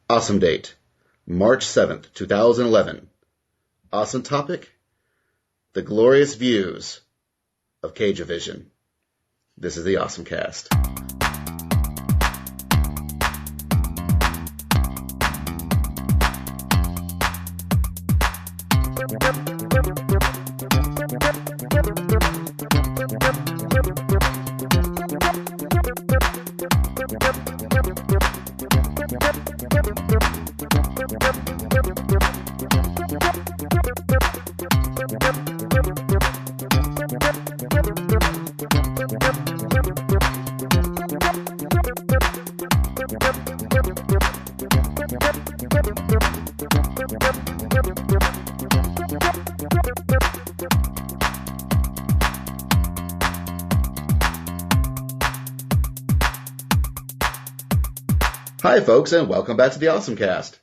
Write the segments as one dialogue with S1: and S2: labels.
S1: Awesome date, March 7th, 2011. Awesome topic, the glorious views of Cagevision. This is the OSMcast. Hi, folks, and welcome back to the OSMcast.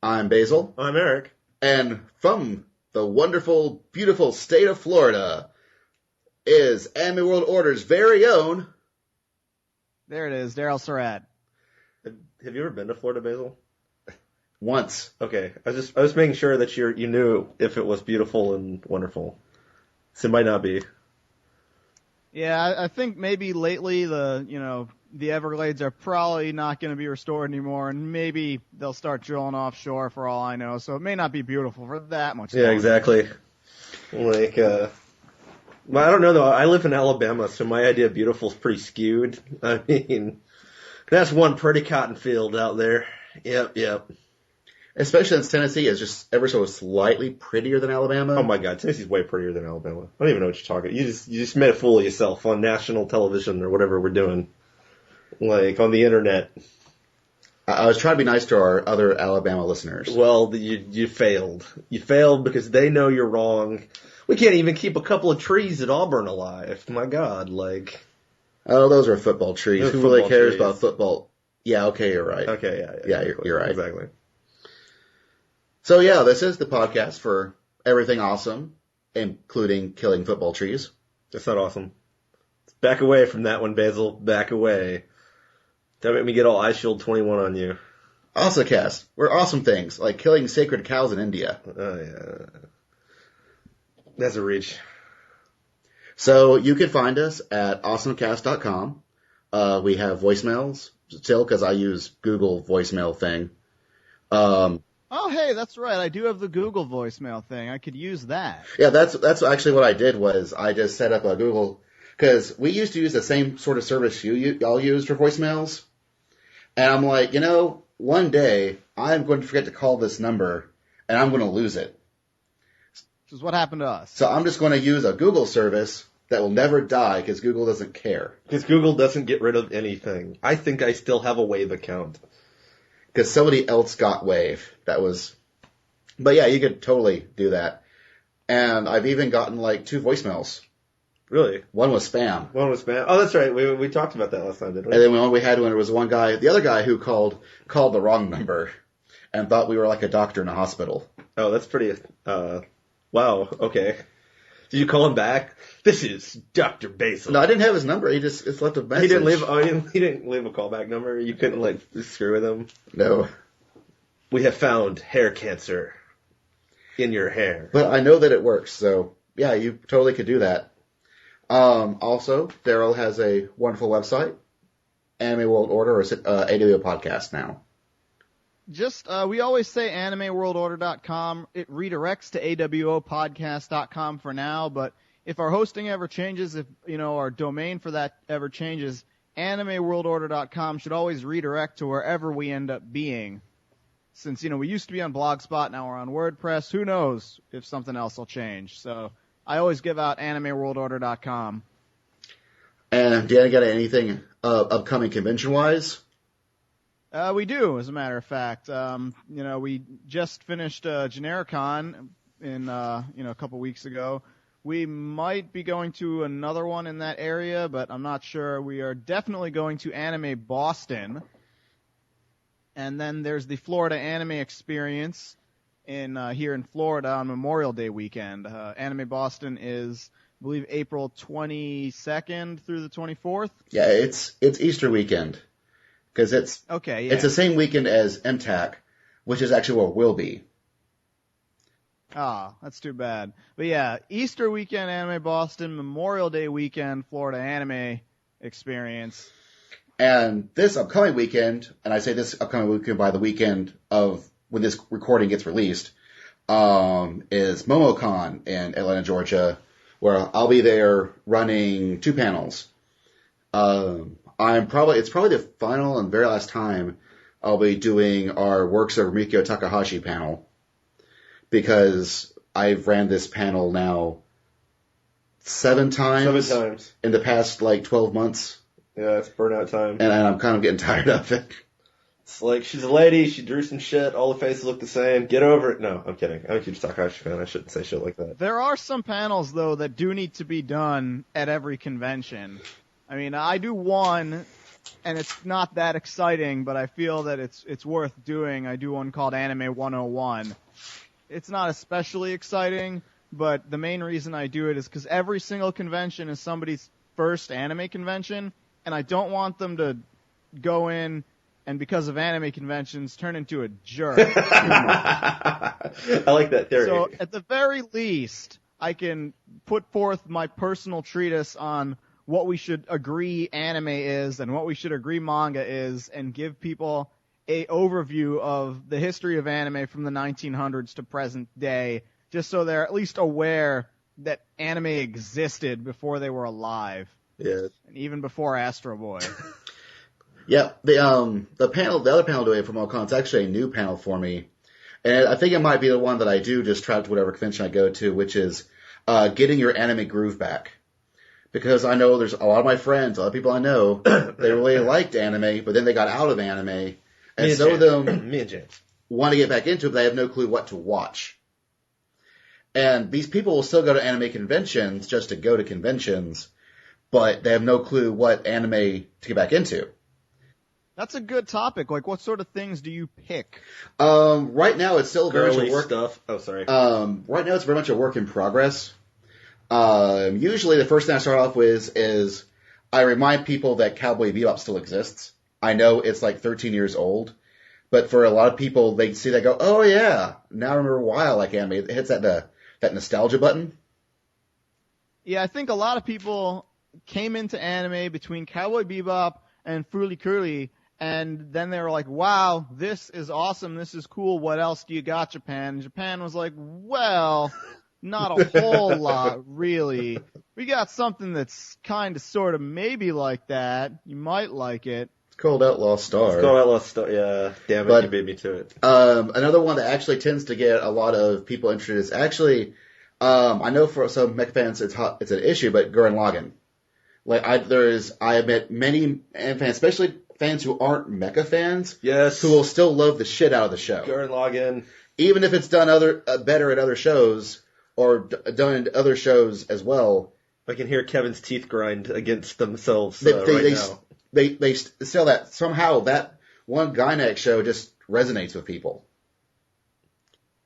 S1: I'm Basil.
S2: I'm Eric.
S1: And from the wonderful, beautiful state of Florida is Anime World Order's very own...
S3: There it is, Daryl Surat.
S2: Have you ever been to Florida, Basil?
S1: Once.
S2: Okay, I was making sure that you knew if it was beautiful and wonderful. So it might not be.
S3: Yeah, I think maybe lately the Everglades are probably not going to be restored anymore, and maybe they'll start drilling offshore for all I know, so it may not be beautiful for that much longer.
S2: Yeah, exactly. Like, I don't know, though. I live in Alabama, so my idea of beautiful is pretty skewed. I mean, that's one pretty cotton field out there. Yep.
S1: Especially since Tennessee is just ever so slightly prettier than Alabama.
S2: Oh my God, Tennessee's way prettier than Alabama. I don't even know what you're talking about. You just made a fool of yourself on national television or whatever we're doing. Like, on the internet.
S1: I was trying to be nice to our other Alabama listeners.
S2: Well, you failed. You failed because they know you're wrong. We can't even keep a couple of trees at Auburn alive. My God, like...
S1: Oh, those are football trees.
S2: Those
S1: Who really
S2: football
S1: cares
S2: trees.
S1: about football? Yeah, okay, you're right.
S2: Okay,
S1: Yeah, you're right.
S2: Exactly.
S1: So yeah, this is the podcast for everything awesome, including killing football trees.
S2: That's not awesome. Back away from that one, Basil. Back away. Don't make me get all Ice Shield 21 on you.
S1: OSMcast. We're awesome things, like killing sacred cows in India.
S2: Oh, yeah. That's a reach.
S1: So you can find us at awesomecast.com. We have voicemails still, because I use Google voicemail thing.
S3: Oh, hey, that's right. I do have the Google voicemail thing. I could use that.
S1: Yeah, that's actually what I did was I just set up a Google, because we used to use the same sort of service y'all used for voicemails. And I'm like, one day I'm going to forget to call this number and I'm going to lose it.
S3: Which is what happened to us.
S1: So I'm just going to use a Google service that will never die because Google doesn't care.
S2: Because Google doesn't get rid of anything. I think I still have a Wave account.
S1: Because somebody else got Wave. But yeah, you could totally do that. And I've even gotten 2 voicemails.
S2: Really?
S1: One was spam.
S2: Oh, that's right. We talked about that last time, didn't we?
S1: And then we had one, it was the other guy who called the wrong number and thought we were like a doctor in a hospital.
S2: Oh, that's pretty, wow, okay. Did you call him back? This is Dr. Basil.
S1: No, I didn't have his number. He just left a message.
S2: He didn't leave a callback number? You couldn't, screw with him?
S1: No.
S2: We have found hair cancer in your hair.
S1: But I know that it works, so yeah, you totally could do that. Also, Daryl has a wonderful website, Anime World Order, or is it AWO Podcast now?
S3: Just, we always say animeworldorder.com. It redirects to awopodcast.com for now, but if our hosting ever changes, if, our domain for that ever changes, animeworldorder.com should always redirect to wherever we end up being. Since, we used to be on Blogspot, now we're on WordPress, who knows if something else will change. So I always give out animeworldorder.com.
S1: And do you got anything upcoming convention-wise?
S3: We do, as a matter of fact. We just finished Genericon in a couple weeks ago. We might be going to another one in that area, but I'm not sure. We are definitely going to Anime Boston. And then there's the Florida Anime Experience here in Florida on Memorial Day weekend. Anime Boston is, I believe, April 22nd through the 24th.
S1: Yeah, it's Easter weekend. Because it's
S3: okay, yeah.
S1: It's the same weekend as MTAC, which is actually where we'll be.
S3: Ah, that's too bad. But yeah, Easter weekend Anime Boston, Memorial Day weekend Florida Anime Experience.
S1: And this upcoming weekend, and I say this upcoming weekend by the weekend of when this recording gets released, is Momocon in Atlanta, Georgia, where I'll be there running 2 panels. It's probably the final and very last time I'll be doing our Works of Mikio Takahashi panel, because I've ran this panel now 7 times.
S2: 7 times.
S1: In the past, 12 months.
S2: Yeah, it's burnout time.
S1: And I'm kind of getting tired of it.
S2: It's like, she's a lady, she drew some shit, all the faces look the same, get over it. No, I'm kidding. I'm a huge Takahashi fan, I shouldn't say shit like that.
S3: There are some panels, though, that do need to be done at every convention. I mean, I do one, and it's not that exciting, but I feel that it's worth doing. I do one called Anime 101. It's not especially exciting, but the main reason I do it is because every single convention is somebody's first anime convention, and I don't want them to go in and, because of anime conventions, turn into a jerk.
S2: I like that theory.
S3: So, at the very least, I can put forth my personal treatise on what we should agree anime is and what we should agree manga is, and give people a overview of the history of anime from the 1900s to present day, just so they're at least aware that anime existed before they were alive.
S2: Yeah.
S3: And even before Astro Boy.
S1: Yeah, the other panel doing from Momocon, it's actually a new panel for me. And I think it might be the one that I do just travel to whatever convention I go to, which is getting your anime groove back. Because I know there's a lot of my friends, a lot of people I know, they really liked anime, but then they got out of anime. And some of them
S2: Me and James
S1: want to get back into it, but they have no clue what to watch. And these people will still go to anime conventions just to go to conventions, but they have no clue what anime to get back into.
S3: That's a good topic. Like, what sort of things do you pick?
S1: Right now it's still very much
S2: girly
S1: a work.
S2: stuff. Oh, sorry.
S1: Right now it's very much a work in progress. Usually the first thing I start off with is I remind people that Cowboy Bebop still exists. I know it's 13 years old, but for a lot of people, they see that go, oh yeah, now I remember why I like anime. It hits that nostalgia button.
S3: Yeah, I think a lot of people came into anime between Cowboy Bebop and Fooly Curly, and then they were like, wow, this is awesome, this is cool, what else do you got, Japan? And Japan was like, well, not a whole lot, really. We got something that's kind of, sort of, maybe like that. You might like it.
S1: It's called Outlaw Star.
S2: It's called Outlaw Star, yeah. Damn it,
S1: But,
S2: you beat me to it.
S1: Another one that actually tends to get a lot of people interested is actually, I know for some mech fans it's an issue, but Gurren Lagann. I have met many anime fans, especially fans who aren't mecha fans,
S2: Yes.
S1: who will still love the shit out of the show.
S2: Gurren Lagann.
S1: Even if it's done better at other shows, or done in other shows as well.
S2: I can hear Kevin's teeth grind against themselves
S1: They
S2: now.
S1: They still somehow that one Gynax show just resonates with people.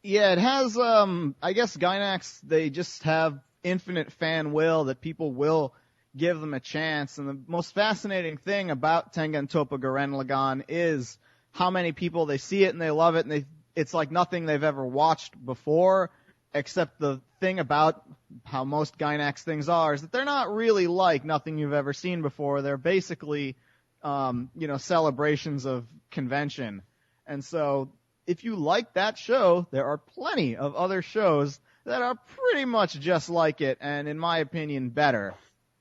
S3: Yeah, it has, I guess Gynax, they just have infinite fan will that people will give them a chance. And the most fascinating thing about Tengen Toppa Gurren Lagann is how many people they see it and they love it, and it's like nothing they've ever watched before, except the thing about how most Gynax things are is that they're not really like nothing you've ever seen before. They're basically, celebrations of convention. And so if you like that show, there are plenty of other shows that are pretty much just like it, and in my opinion, better.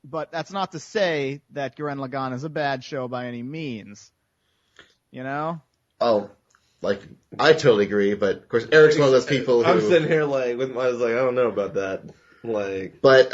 S3: But that's not to say that Gurren Lagann is a bad show by any means. You know?
S1: Oh, I totally agree, but of course Eric's one of those people who...
S2: I'm sitting here I was like, I don't know about that.
S1: But,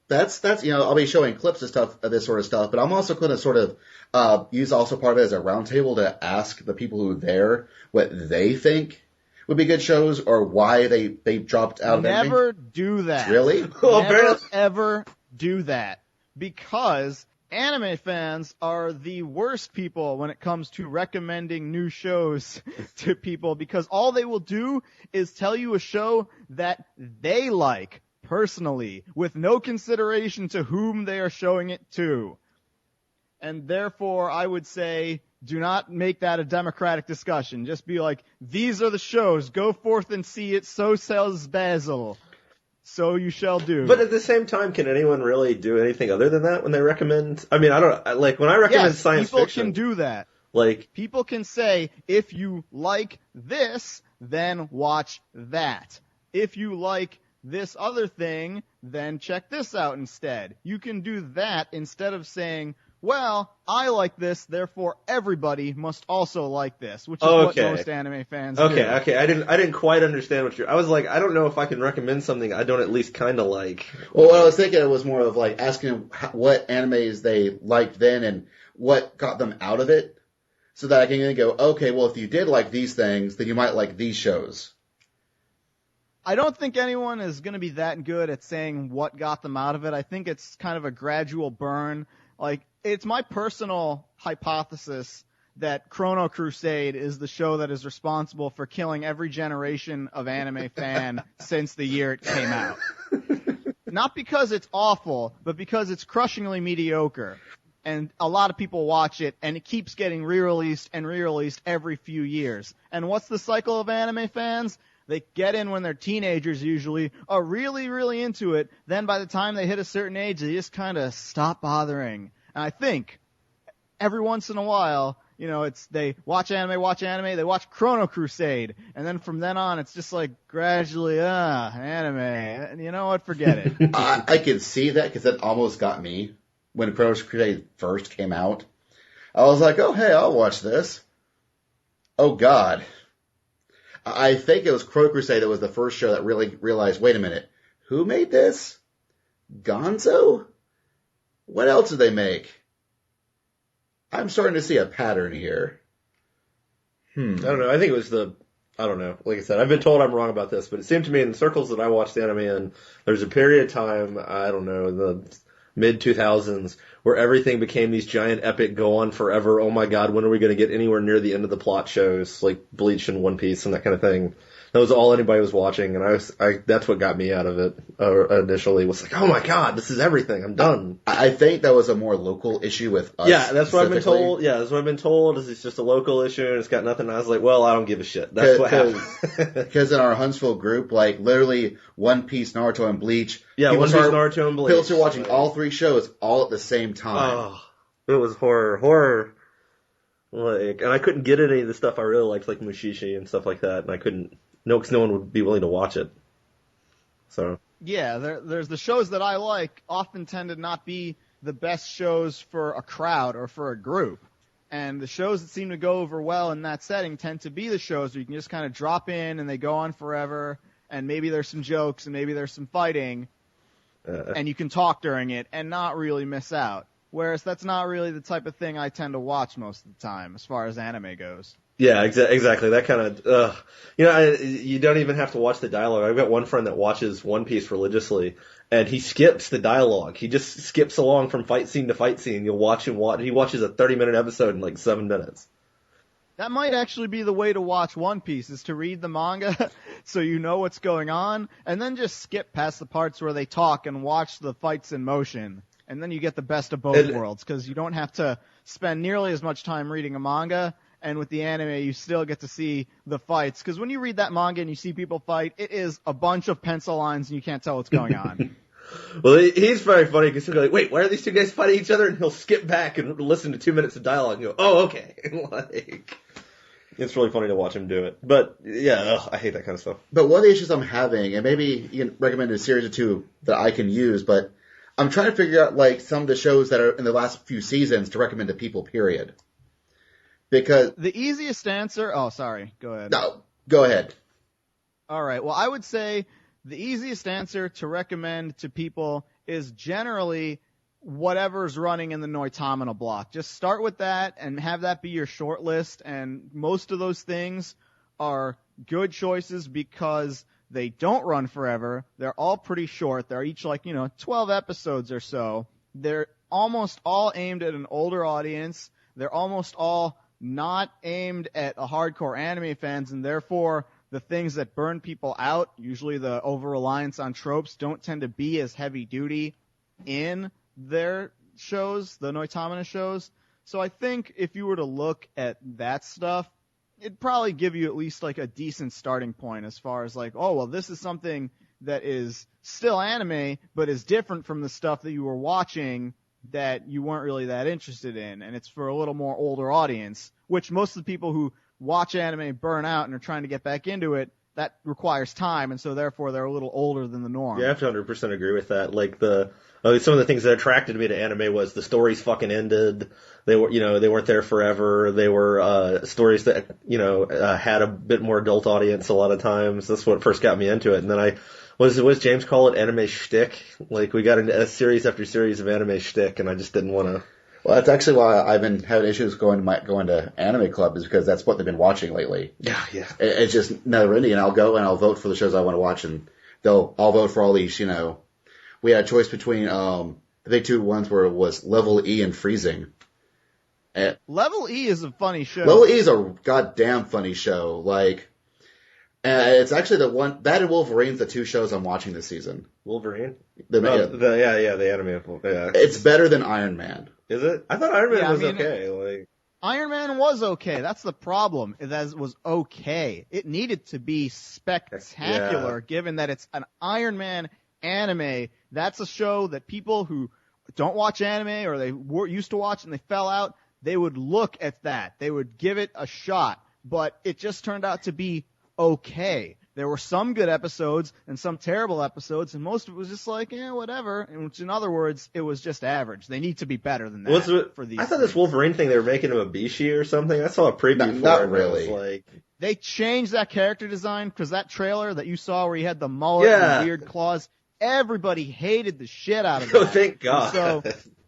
S1: that's, I'll be showing clips and stuff of this sort of stuff, but I'm also going to sort of, use also part of it as a roundtable to ask the people who are there what they think would be good shows or why they dropped out of anime.
S3: Never do that.
S1: Really?
S3: Never, ever do that. Because anime fans are the worst people when it comes to recommending new shows to people, because all they will do is tell you a show that they like personally, with no consideration to whom they are showing it to. And therefore, I would say, Do not make that a democratic discussion. Just be like, these are the shows. Go forth and see it. So says Basil. So you shall do.
S2: But at the same time, can anyone really do anything other than that when they recommend? I mean, I don't like when I recommend science fiction.
S3: People can do that.
S2: Like,
S3: people can say, if you like this, then watch that. If you like this other thing, then check this out instead. You can do that instead of saying, well, I like this, therefore everybody must also like this, which is what most anime fans do.
S2: Okay. I didn't quite understand what I was like, I don't know if I can recommend something I don't at least kind of like.
S1: Well, what I was thinking it was more of like asking them what animes they liked then and what got them out of it, so that I can then go, okay, well, if you did like these things, then you might like these shows.
S3: I don't think anyone is going to be that good at saying what got them out of it. I think it's kind of a gradual burn. Like, it's my personal hypothesis that Chrono Crusade is the show that is responsible for killing every generation of anime fan since the year it came out. Not because it's awful, but because it's crushingly mediocre. And a lot of people watch it, and it keeps getting re-released and re-released every few years. And what's the cycle of anime fans? They get in when they're teenagers usually, are really, really into it. Then by the time they hit a certain age, they just kind of stop bothering. And I think every once in a while, you know, they watch anime, they watch Chrono Crusade. And then from then on, it's just like gradually, anime. And you know what? Forget it.
S1: I can see that because that almost got me when Chrono Crusade first came out. I was like, oh, hey, I'll watch this. Oh, God. I think it was Chrono Crusade that was the first show that really realized, wait a minute, who made this? Gonzo? What else did they make? I'm starting to see a pattern here.
S2: I don't know. I think it was I don't know. Like I said, I've been told I'm wrong about this, but it seemed to me in the circles that I watched the anime in, there's a period of time, I don't know, in the mid-2000s, where everything became these giant epic go on forever, oh my god, when are we going to get anywhere near the end of the plot shows, like Bleach and One Piece and that kind of thing. That was all anybody was watching, and that's what got me out of it initially, was like, oh my god, this is everything, I'm done.
S1: I think that was a more local issue with us.
S2: Yeah, that's what I've been told. Yeah, that's what I've been told, is it's just a local issue, and it's got nothing. I was like, well, I don't give a shit. That's what happened.
S1: Because in our Huntsville group, like, literally One Piece, Naruto, and Bleach.
S2: Yeah, One Piece, Naruto, and Bleach.
S1: People started watching all three shows all at the same time.
S2: Oh, it was horror. Like, and I couldn't get any of the stuff I really liked, like Mushishi and stuff like that, and I couldn't. No, because no one would be willing to watch it. So.
S3: Yeah, there's the shows that I like often tend to not be the best shows for a crowd or for a group. And the shows that seem to go over well in that setting tend to be the shows where you can just kind of drop in and they go on forever, and maybe there's some jokes and maybe there's some fighting, and you can talk during it and not really miss out. Whereas that's not really the type of thing I tend to watch most of the time as far as anime goes.
S2: Yeah, exactly. That kind of, you don't even have to watch the dialogue. I've got one friend that watches One Piece religiously, and he skips the dialogue. He just skips along from fight scene to fight scene. You'll watch him watch. He watches a 30-minute episode in like 7 minutes.
S3: That might actually be the way to watch One Piece, is to read the manga so you know what's going on, and then just skip past the parts where they talk and watch the fights in motion. And then you get the best of both worlds, because you don't have to spend nearly as much time reading a manga. And with the anime, you still get to see the fights. Because when you read that manga and you see people fight, it is a bunch of pencil lines and you can't tell what's going on.
S2: Well, he's very funny because he'll go like, wait, why are these two guys fighting each other? And he'll skip back and listen to 2 minutes of dialogue and go, oh, okay. Like, it's really funny to watch him do it. But, yeah, I hate that kind of stuff. But
S1: one of the issues I'm having, and maybe you can recommend a series or two that I can use, but I'm trying to figure out, like, some of the shows that are in the last few seasons to recommend to people, period. Because
S3: the easiest answer... Oh, sorry. Go ahead.
S1: No, go ahead.
S3: All right. Well, I would say the easiest answer to recommend to people is generally whatever's running in the Noitamina block. Just start with that and have that be your short list. And most of those things are good choices because they don't run forever. They're all pretty short. They're each 12 episodes or so. They're almost all aimed at an older audience. They're almost all not aimed at a hardcore anime fans, and therefore the things that burn people out, usually the over-reliance on tropes, don't tend to be as heavy-duty in their shows, the Noitamina shows. So I think if you were to look at that stuff, it'd probably give you at least like a decent starting point as far as like, oh, well, this is something that is still anime, but is different from the stuff that you were watching that you weren't really that interested in. And it's for a little more older audience, which most of the people who watch anime burn out and are trying to get back into it, that requires time. And so therefore they're a little older than the norm.
S2: Yeah, I have to 100% agree with that. Like some of the things that attracted me to anime was the stories fucking ended. They were, they weren't there forever. They were, stories that, had a bit more adult audience a lot of times. That's what first got me into it. And then what James call it? Anime shtick? Like, we got into a series after series of anime shtick, and I just didn't want to.
S1: Well, that's actually why I've been having issues going to anime club, is because that's what they've been watching lately.
S2: Yeah.
S1: It's just never ending, and I'll go and I'll vote for the shows I want to watch, and I'll vote for all these, We had a choice between, I think two ones where it was Level E and Freezing.
S3: Level E is a funny show.
S1: Level E is a goddamn funny show. Like, it's actually that and Wolverine's the two shows I'm watching this season.
S2: Wolverine?
S1: The
S2: anime. Yeah.
S1: It's better than Iron Man.
S2: Is it? I thought Iron Man was okay. Like,
S3: Iron Man was okay. That's the problem. It was okay. It needed to be spectacular, given that it's an Iron Man anime. That's a show that people who don't watch anime or they used to watch and they fell out, they would look at that. They would give it a shot. But it just turned out to be okay. There were some good episodes and some terrible episodes, and most of it was just like, whatever. Which, in other words, it was just average. They need to be better than that for these.
S2: I thought this Wolverine thing, they were making him a Bishi or something. I saw a preview for it.
S1: Not really.
S2: Like,
S3: they changed that character design because that trailer that you saw where he had the mullet and the weird claws, everybody hated the shit out of that.
S2: Oh, thank God.
S3: So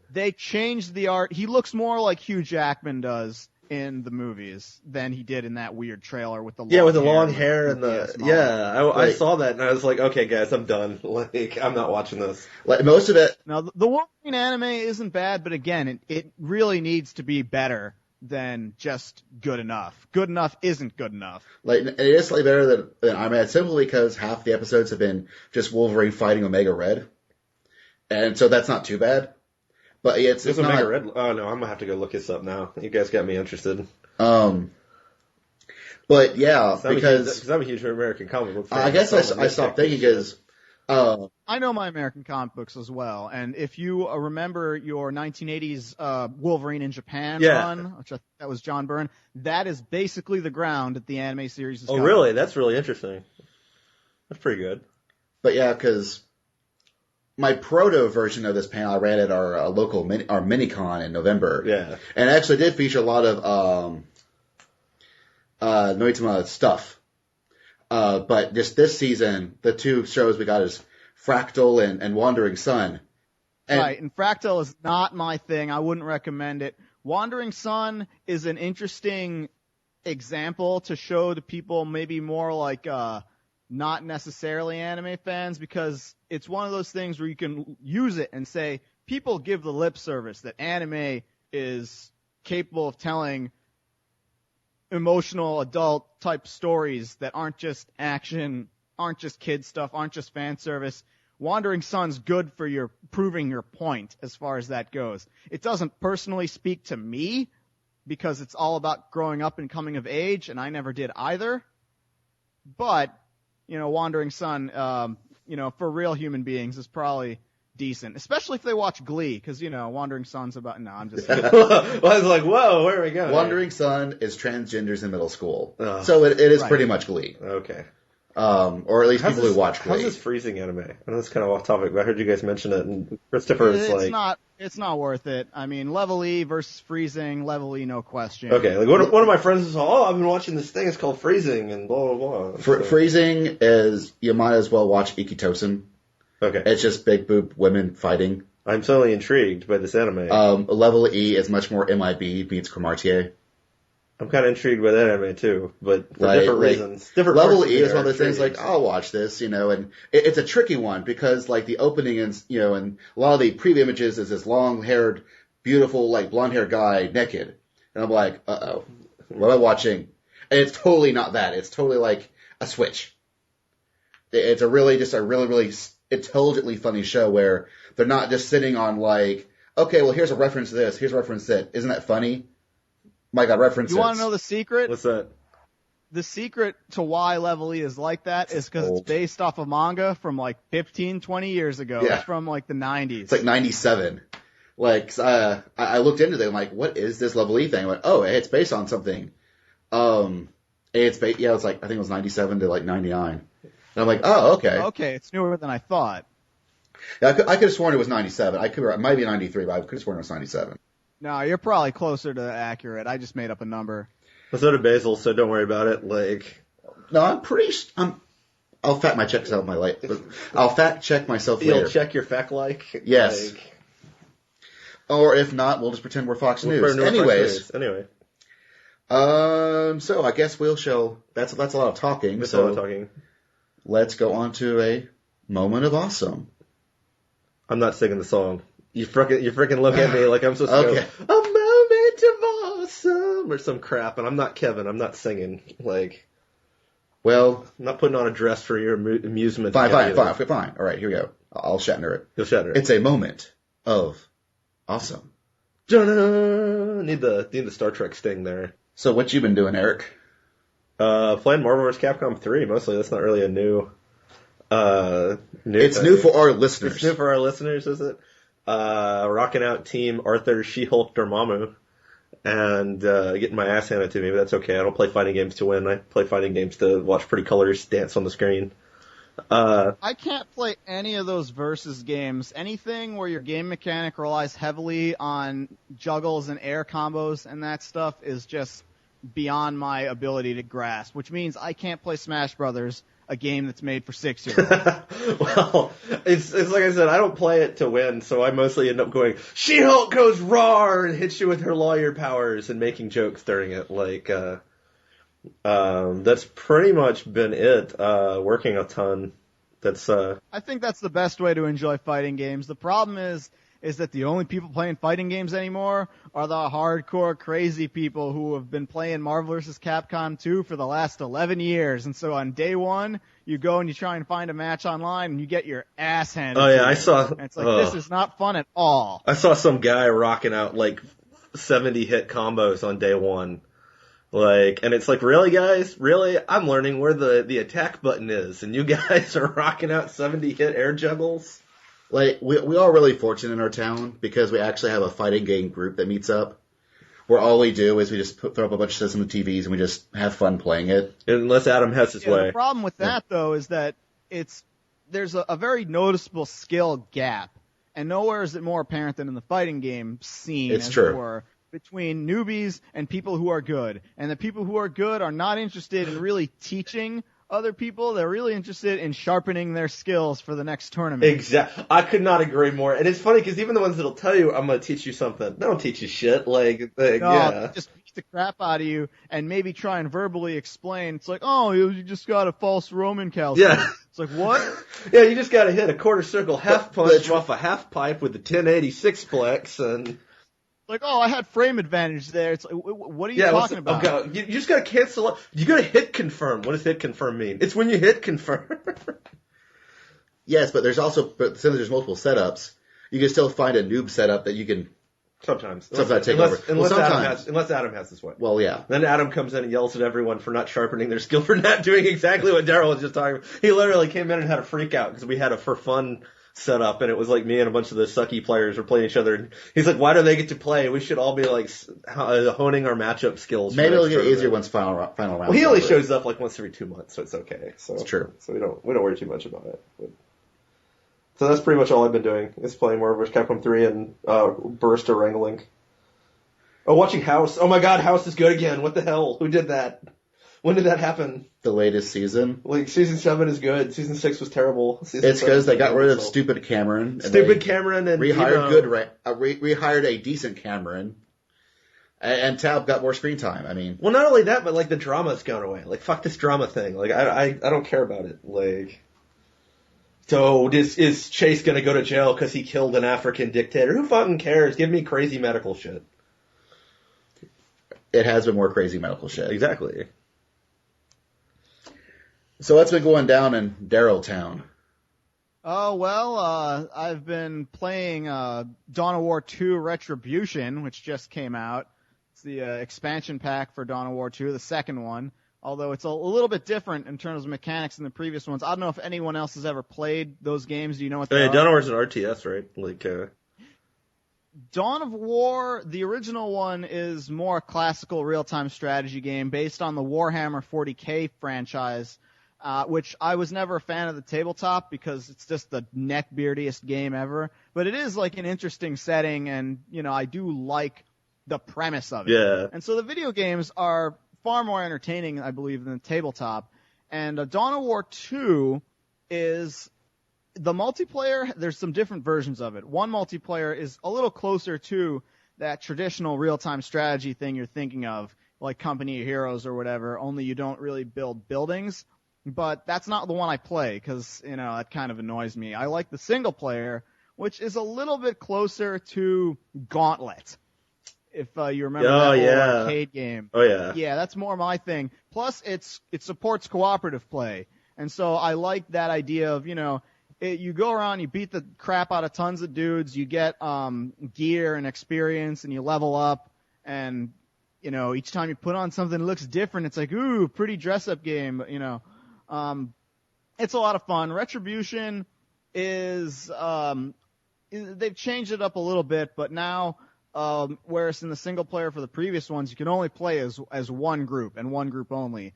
S3: they changed the art. He looks more like Hugh Jackman does in the movies than he did in that weird trailer with the long hair
S2: and I saw that and I was like, okay guys, I'm done. Like, I'm not watching this.
S1: Like, most of it.
S3: Now the Wolverine anime isn't bad, but again, it really needs to be better than just good enough. Good enough isn't good enough.
S1: Like, it is slightly better than Iron Man, simply because half the episodes have been just Wolverine fighting Omega Red, and so that's not too bad. But it's not.
S2: Omega Red? Oh no, I'm gonna have to go look this up now. You guys got me interested.
S1: But yeah, because
S2: I'm a huge American comic book fan.
S1: I guess I stopped thinking because
S3: I know my American comic books as well, and if you remember your 1980s Wolverine in Japan run, that was John Byrne, that is basically the ground that the anime series is.
S2: Oh, really? That's really interesting. That's pretty good.
S1: But yeah, because my proto version of this panel I ran at our local our Minicon in November.
S2: Yeah.
S1: And it actually did feature a lot of Noitama stuff. But just this season, the two shows we got is Fractal and Wandering Sun.
S3: Right, and Fractal is not my thing. I wouldn't recommend it. Wandering Sun is an interesting example to show to people maybe more like not necessarily anime fans, because it's one of those things where you can use it and say, people give the lip service that anime is capable of telling emotional adult type stories that aren't just action, aren't just kid stuff, aren't just fan service. Wandering Sun's good for your proving your point as far as that goes. It doesn't personally speak to me because it's all about growing up and coming of age, and I never did either. But Wandering Sun, for real human beings is probably decent, especially if they watch Glee, because, Wandering Sun's about, no, I'm just kidding.
S2: Well, I was like, whoa, where are we going?
S1: Wandering Sun is transgenders in middle school. So it is pretty much Glee.
S2: Okay.
S1: Or at least people who watch Glee.
S2: How's this freezing anime? I know it's kind of off topic, but I heard you guys mention it, and Christopher is like...
S3: It's not worth it. I mean, Level E versus Freezing, Level E, no question.
S2: Okay, like one of my friends was, I've been watching this thing, it's called Freezing, and blah, blah, blah.
S1: Freezing is, you might as well watch Ikitosen.
S2: Okay.
S1: It's just big boob women fighting.
S2: I'm totally intrigued by this anime.
S1: Level E is much more MIB meets Cromartie.
S2: I'm kind of intrigued by that anime too, but for different reasons. Different
S1: Level E is one of those things like, I'll watch this, and it's a tricky one because like the opening and, and a lot of the preview images is this long-haired, beautiful, like blonde-haired guy naked. And I'm like, uh-oh, what am I watching? And it's totally not that. It's totally like a switch. It's a really intelligently funny show where they're not just sitting on like okay, well, here's a reference to this. Here's a reference to that. Isn't that funny? My God, references.
S3: You want to know the secret?
S2: What's that?
S3: The secret to why Level E is like that is because it's based off a manga from like 15, 20 years ago.
S1: Yeah.
S3: It's from like the 90s.
S1: It's like 97. Like, I looked into it. I'm like, what is this Level E thing? I went, oh, hey, it's based on something. It's like, I think it was 97 to like 99. And I'm like, oh, okay.
S3: Okay, it's newer than I thought.
S1: Yeah, I could have sworn it was 97. It might be 93, but I could have sworn it was 97.
S3: No, you're probably closer to accurate. I just made up a number.
S2: Well, so did Basil, so don't worry about it. Like,
S1: No, I'll fact check myself later.
S2: you'll check your fact like.
S1: Yes.
S2: Like,
S1: Or if not, we'll just pretend we're Fox News.
S2: Anyway.
S1: So I guess that's a lot of talking.
S2: That's a lot of talking.
S1: Let's go on to a moment of awesome.
S2: I'm not singing the song. You freaking look at me like I'm supposed to
S1: Okay.
S2: go, a moment of awesome, or some crap, and I'm not Kevin. I'm not singing. Like,
S1: well,
S2: I'm not putting on a dress for your amusement.
S1: Fine. All right, here we go. I'll Shatner it.
S2: You'll Shatner it.
S1: It's a moment of awesome.
S2: Need the Star Trek sting there.
S1: So what you been doing, Eric?
S2: Playing Marvel vs. Capcom 3 mostly. That's not really a new.
S1: It's new for our listeners.
S2: It's new for our listeners, is it? Rocking out Team Arthur She-Hulk Dormammu and getting my ass handed to me, but that's okay. I don't play fighting games to win. I play fighting games to watch pretty colors dance on the screen.
S3: I can't play any of those versus games. Anything where your game mechanic relies heavily on juggles and air combos and that stuff is just beyond my ability to grasp, which means I can't play Smash Brothers, a game that's made for 6-year-olds.
S2: Well, it's like I said, I don't play it to win, so I mostly end up going, She-Hulk goes roar and hits you with her lawyer powers and making jokes during it. Like, that's pretty much been it. Working a ton.
S3: I think that's the best way to enjoy fighting games. The problem is that the only people playing fighting games anymore are the hardcore crazy people who have been playing Marvel vs. Capcom 2 for the last 11 years. And so on day one, you go and you try and find a match online and you get your ass handed to you.
S2: I saw.
S3: And it's like, this is not fun at all.
S2: I saw some guy rocking out like 70 hit combos on day one. Like, and it's like, really, guys? Really? I'm learning where the attack button is, and you guys are rocking out 70 hit air juggles?
S1: Like, we are really fortunate in our town because we actually have a fighting game group that meets up where all we do is we just throw up a bunch of systems and TVs and we just have fun playing it.
S2: Unless Adam has his way.
S3: The problem with that, though, is that there's a very noticeable skill gap, and nowhere is it more apparent than in the fighting game scene,
S1: It's
S3: as
S1: true.
S3: it were, between newbies and people who are good. And the people who are good are not interested in really teaching other people. They're really interested in sharpening their skills for the next tournament.
S2: Exactly. I could not agree more. And it's funny because even the ones that'll tell you, I'm going to teach you something, they don't teach you shit. Like
S3: No,
S2: yeah.
S3: just beat the crap out of you and maybe try and verbally explain. It's like, oh, you just got a false Roman calcium.
S2: Yeah.
S3: It's like, what?
S2: Yeah, you just got to hit a quarter circle half punch off a half pipe with the 1086 plex and...
S3: Like, oh, I had frame advantage there. It's like, what are you talking about?
S2: Okay, you just got to cancel it. You got to hit confirm. What does hit confirm mean? It's when you hit confirm.
S1: Yes, but since there's multiple setups, you can still find a noob setup that you can
S2: Sometimes
S1: take over.
S2: Unless Adam has his way.
S1: Well, yeah.
S2: Then Adam comes in and yells at everyone for not sharpening their skill, for not doing exactly what Daryl was just talking about. He literally came in and had a freak out because we had a for fun set up, and it was like me and a bunch of the sucky players were playing each other. And he's like, "Why do they get to play? We should all be like honing our matchup skills."
S1: Maybe it'll get easier once final round.
S2: Well, he only shows up like once every 2 months, so it's okay. So
S1: it's true.
S2: So we don't worry too much about it. But, so that's pretty much all I've been doing is playing Marvel vs. Capcom 3 and Burst or Wrangling. Oh, watching House. Oh my God, House is good again. What the hell? Who did that? When did that happen?
S1: The latest season.
S2: Like, season 7 is good. Season 6 was terrible.
S1: It's because they got rid of stupid Cameron.
S2: Cameron and
S1: rehired a decent Cameron. And Tab got more screen time. I mean,
S2: well, not only that, but like the drama's gone away. Like, fuck this drama thing. Like, I don't care about it. Like, so is Chase gonna go to jail because he killed an African dictator? Who fucking cares? Give me crazy medical shit.
S1: It has been more crazy medical shit.
S2: Exactly.
S1: So what's been going down in Daryl Town?
S3: Oh, well, I've been playing Dawn of War 2 Retribution, which just came out. It's the expansion pack for Dawn of War 2, the second one. Although it's a little bit different in terms of mechanics than the previous ones. I don't know if anyone else has ever played those games. Do you know what they are?
S2: Dawn of War's an RTS, right?
S3: Dawn of War, the original one, is more a classical real-time strategy game based on the Warhammer 40K franchise, which I was never a fan of the tabletop because it's just the neckbeardiest game ever. But it is like an interesting setting, and, I do like the premise of it.
S2: Yeah.
S3: And so the video games are far more entertaining, I believe, than the tabletop. And Dawn of War 2 is... The multiplayer, there's some different versions of it. One multiplayer is a little closer to that traditional real-time strategy thing you're thinking of, like Company of Heroes or whatever, only you don't really build buildings. But that's not the one I play, because, that kind of annoys me. I like the single player, which is a little bit closer to Gauntlet, if you remember that old arcade game.
S2: Oh, yeah.
S3: Yeah, that's more my thing. Plus, it supports cooperative play. And so I like that idea of, you go around, you beat the crap out of tons of dudes, you get gear and experience, and you level up, and, each time you put on something that looks different, it's like, ooh, pretty dress-up game, but, it's a lot of fun. Retribution is, they've changed it up a little bit, but now, whereas in the single player for the previous ones, you can only play as one group, and one group only.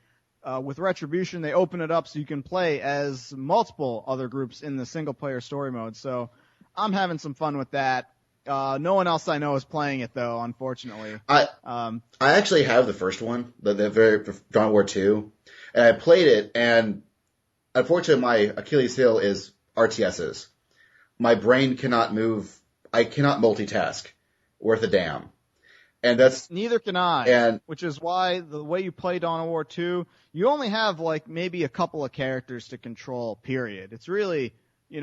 S3: With Retribution, they open it up so you can play as multiple other groups in the single-player story mode. So I'm having some fun with that. No one else I know is playing it, though, unfortunately.
S1: I actually have the first one, the very Dawn of War 2, and I played it, and unfortunately my Achilles heel is RTSs. My brain cannot move. I cannot multitask worth a damn. And that's
S3: neither can I, which is why the way you play Dawn of War 2, you only have like maybe a couple of characters to control, period. It's really, you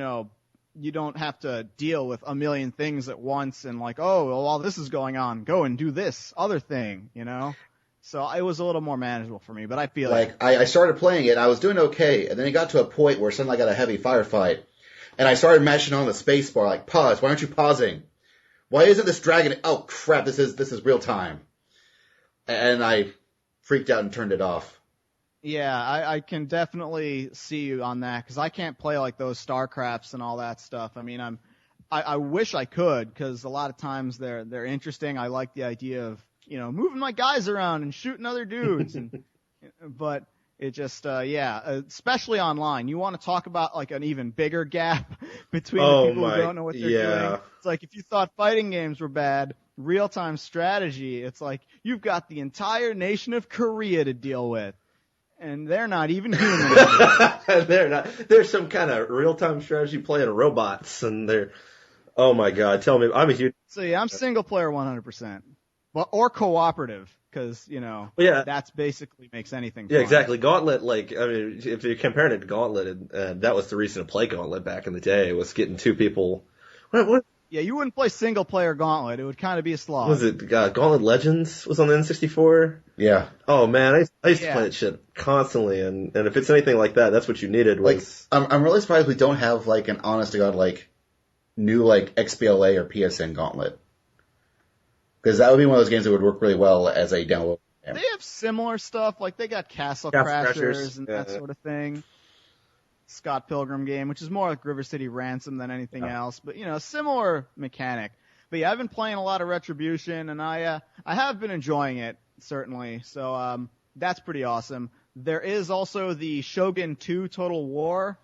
S3: don't have to deal with a million things at once and like, oh, well, while this is going on, go and do this other thing, So it was a little more manageable for me, but I feel like
S1: I started playing it and I was doing okay, and then it got to a point where suddenly I got a heavy firefight, and I started mashing on the space bar like, pause, why aren't you pausing? Why isn't this dragon? Oh crap! This is real time, and I freaked out and turned it off.
S3: Yeah, I can definitely see you on that because I can't play like those StarCrafts and all that stuff. I mean, I wish I could because a lot of times they're interesting. I like the idea of moving my guys around and shooting other dudes, but it just especially online. You want to talk about like an even bigger gap between the people who don't know what they're doing. It's like if you thought fighting games were bad, real-time strategy, it's like you've got the entire nation of Korea to deal with. And they're not even human.
S2: They're not. There's some kind of real-time strategy playing robots, and they're, oh my god, tell me, I'm a huge...
S3: So yeah, I'm single player 100%. Or cooperative. Because, that's basically makes anything fun.
S2: Yeah, exactly. Gauntlet, if you're comparing it to Gauntlet, that was the reason to play Gauntlet back in the day, was getting two people. What?
S3: Yeah, you wouldn't play single-player Gauntlet. It would kind of be a slog.
S2: Was it Gauntlet Legends was on the N64?
S1: Yeah.
S2: Oh, man, I used to play that shit constantly, and if it's anything like that, that's what you needed was...
S1: I'm really surprised we don't have, an honest-to-God, new, XBLA or PSN Gauntlet. Because that would be one of those games that would work really well as a download.
S3: Yeah. They have similar stuff, like they got Castle Crashers and that sort of thing. Scott Pilgrim game, which is more like River City Ransom than anything else, but similar mechanic. But yeah, I've been playing a lot of Retribution, and I have been enjoying it certainly. So that's pretty awesome. There is also the Shogun 2 Total War,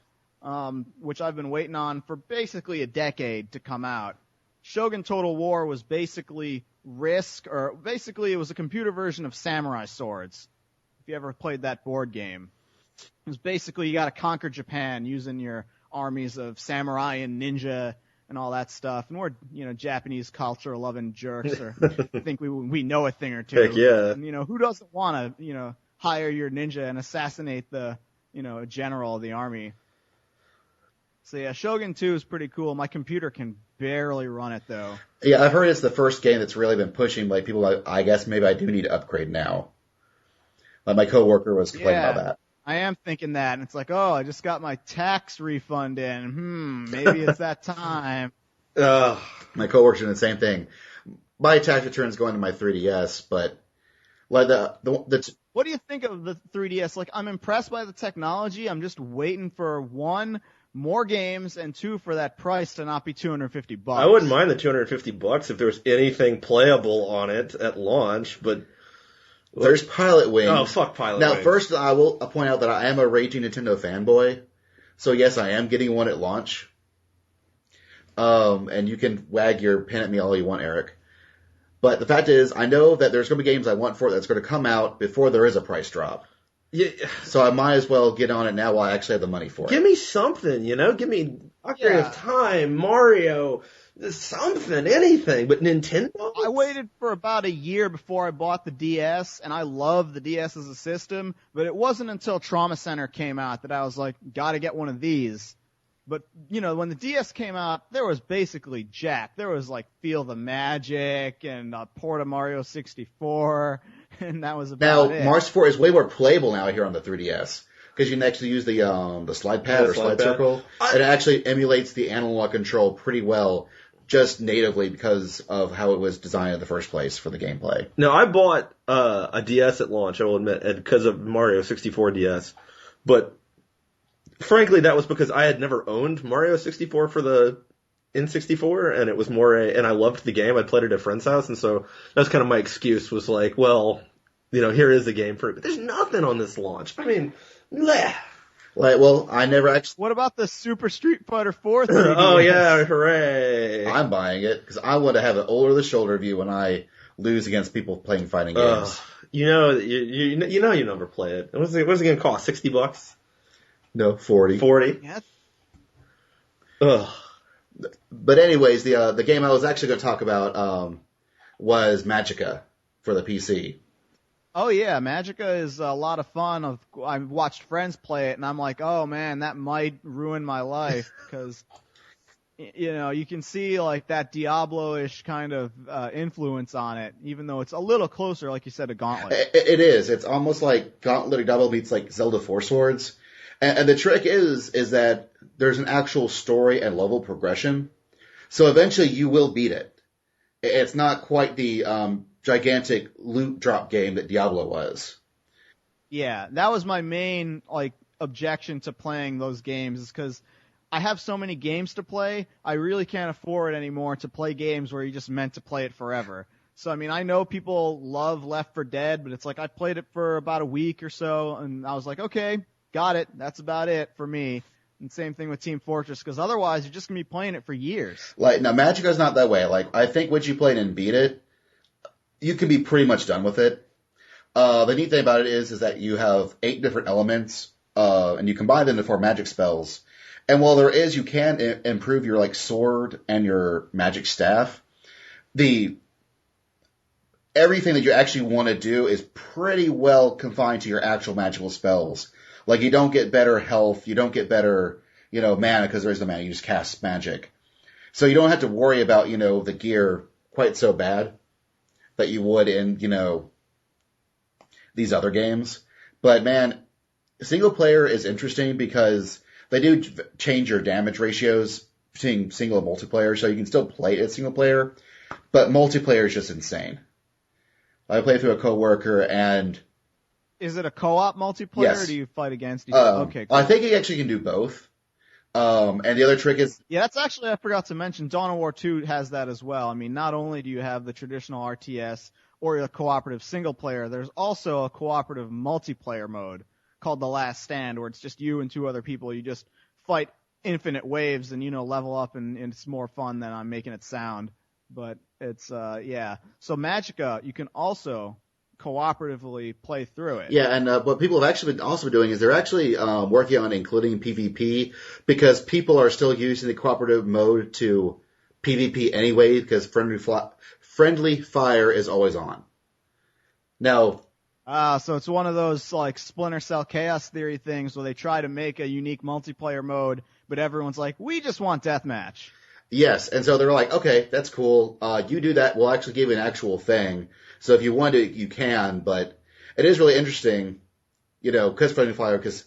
S3: which I've been waiting on for basically a decade to come out. Shogun Total War was basically Risk, or basically it was a computer version of Samurai Swords. If you ever played that board game, it was basically you got to conquer Japan using your armies of samurai and ninja and all that stuff. And we're Japanese culture loving jerks, or think we know a thing or two.
S2: Heck yeah.
S3: And, who doesn't want to hire your ninja and assassinate the general of the army? So yeah, Shogun 2 is pretty cool. My computer can barely run it though.
S1: Yeah, I've heard it's the first game that's really been pushing people. I guess maybe I do need to upgrade now. My coworker was complaining about that.
S3: I am thinking that, and it's like, oh, I just got my tax refund in. Maybe it's that time.
S1: My coworkers doing the same thing. My tax return's going to my 3DS, but like
S3: What do you think of the 3DS? Like, I'm impressed by the technology. I'm just waiting for one, more games, and two, for that price to not be $250.
S2: I wouldn't mind the $250 if there was anything playable on it at launch, but
S1: there's Pilot Wings.
S2: Oh, fuck Pilot
S1: Now,
S2: Wings.
S1: first, I will point out that I am a raging Nintendo fanboy. So, yes, I am getting one at launch. And you can wag your pen at me all you want, Eric. But the fact is, I know that there's going to be games I want for it that's going to come out before there is a price drop.
S2: Yeah.
S1: So I might as well get on it now while I actually have the money for it.
S2: Give me something, Give me Ocarina of Time, Mario, something, anything. But Nintendo?
S3: I waited for about a year before I bought the DS, and I love the DS as a system, but it wasn't until Trauma Center came out that I was like, gotta get one of these. But, when the DS came out, there was basically jack. There was like Feel the Magic and Port of Mario 64, and that was about it.
S1: Now, Mario 64 is way more playable now here on the 3DS. Because you can actually use the slide pad or slide circle. It actually emulates the analog control pretty well, just natively because of how it was designed in the first place for the gameplay.
S2: Now, I bought a DS at launch, I will admit, because of Mario 64 DS. But frankly, that was because I had never owned Mario 64 for the N64, and it was and I loved the game. I played it at a friend's house, and so that's kind of my excuse, was like, well, here is the game for it. But there's nothing on this launch. I mean, bleh.
S1: Like, well, I never actually...
S3: What about the Super Street Fighter 4 3DS?
S2: Oh, yeah, hooray.
S1: I'm buying it, because I want to have an over-the-shoulder view when I lose against people playing fighting games.
S2: You never play it. What's it going to cost, $60?
S1: No, 40.
S2: 40?
S3: Yeah.
S1: Ugh. But anyways, the game I was actually going to talk about was Magica for the PC.
S3: Oh yeah, Magica is a lot of fun. I've watched friends play it, and I'm like, oh man, that might ruin my life, because you can see like that Diablo-ish kind of influence on it, even though it's a little closer, like you said, to Gauntlet.
S1: It is. It's almost like Gauntlet or Diablo meets like Zelda Four Swords. And the trick is that there's an actual story and level progression. So eventually you will beat it. It's not quite the gigantic loot drop game that Diablo was.
S3: Yeah, that was my main objection to playing those games, is because I have so many games to play, I really can't afford anymore to play games where you just meant to play it forever. So, I mean, I know people love Left 4 Dead, but it's like I played it for about a week or so, and I was like, okay, got it. That's about it for me. And same thing with Team Fortress, because otherwise you're just going to be playing it for years.
S1: Like, now, Magica's not that way. Like, I think once you play it and beat it, you can be pretty much done with it. The neat thing about it is that you have 8 different elements, and you combine them to form magic spells. And while you can improve your, sword and your magic staff, everything that you actually want to do is pretty well confined to your actual magical spells. Like, you don't get better health, you don't get better, mana, because there is no mana, you just cast magic. So you don't have to worry about, the gear quite so bad that you would in, these other games. But man, single player is interesting because they do change your damage ratios between single and multiplayer, so you can still play it single player, but multiplayer is just insane. I played through a coworker, and
S3: is it a co-op multiplayer,
S1: yes.
S3: Or do you fight against each other? Okay, cool.
S1: I think you actually can do both. And the other trick is...
S3: Yeah, that's actually, I forgot to mention, Dawn of War 2 has that as well. I mean, not only do you have the traditional RTS or a cooperative single player, there's also a cooperative multiplayer mode called The Last Stand, where it's just you and 2 other people. You just fight infinite waves and, level up, and it's more fun than I'm making it sound. But it's, yeah. So Magica, you can also cooperatively play through it.
S1: Yeah, and what people have actually been doing is they're actually working on including PvP, because people are still using the cooperative mode to PvP anyway, because friendly fire is always on. Now,
S3: so it's one of those Splinter Cell Chaos Theory things where they try to make a unique multiplayer mode, but everyone's like, we just want deathmatch.
S1: Yes, and so they're like, okay, that's cool. You do that, we'll actually give you an actual thing. So if you want to, you can, but it is really interesting because friendly fire, because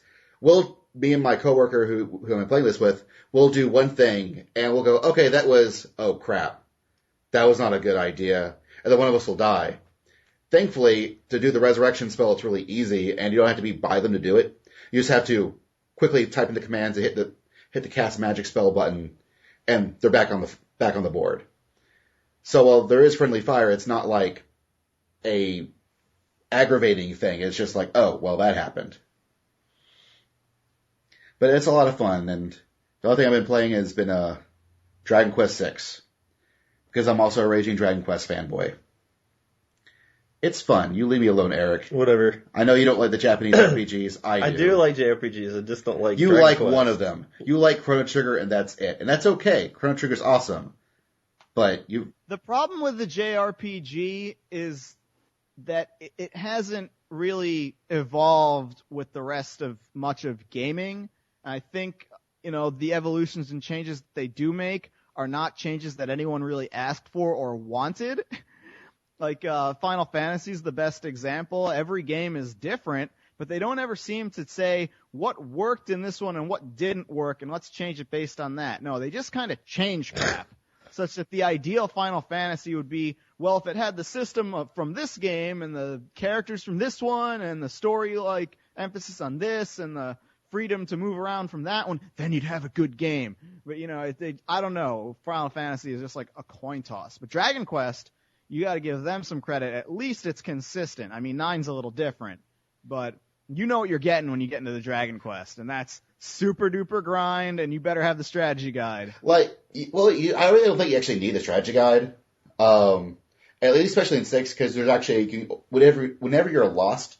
S1: me and my coworker who I'm playing this with, we'll do one thing and we'll go, okay, oh crap, that was not a good idea, and then one of us will die. Thankfully, to do the resurrection spell, it's really easy, and you don't have to be by them to do it. You just have to quickly type in the commands and hit the cast magic spell button, and they're back on the board. So while there is friendly fire, it's not like a aggravating thing. It's just like, oh, well, that happened. But it's a lot of fun, and the other thing I've been playing has been Dragon Quest VI, because I'm also a raging Dragon Quest fanboy. It's fun. You leave me alone, Eric.
S2: Whatever.
S1: I know you don't like the Japanese RPGs. I do.
S2: I do like JRPGs. I just don't like
S1: You
S2: Dragon
S1: like
S2: Quest.
S1: one of them. You like Chrono Trigger, and that's it. And that's okay. Chrono Trigger's awesome. But
S3: The problem with the JRPG is that it hasn't really evolved with the rest of much of gaming. I think, the evolutions and changes that they do make are not changes that anyone really asked for or wanted. Like, Final Fantasy is the best example. Every game is different, but they don't ever seem to say what worked in this one and what didn't work, and let's change it based on that. No, they just kind of change crap, such that the ideal Final Fantasy would be, well, if it had the system from this game and the characters from this one and the story, emphasis on this and the freedom to move around from that one, then you'd have a good game. But, I don't know. Final Fantasy is just like a coin toss. But Dragon Quest, you got to give them some credit. At least it's consistent. I mean, 9's a little different, but you know what you're getting when you get into the Dragon Quest, and that's super duper grind, and you better have the strategy guide.
S1: I really don't think you actually need the strategy guide. At least especially in 6, because there's actually, whenever you're lost,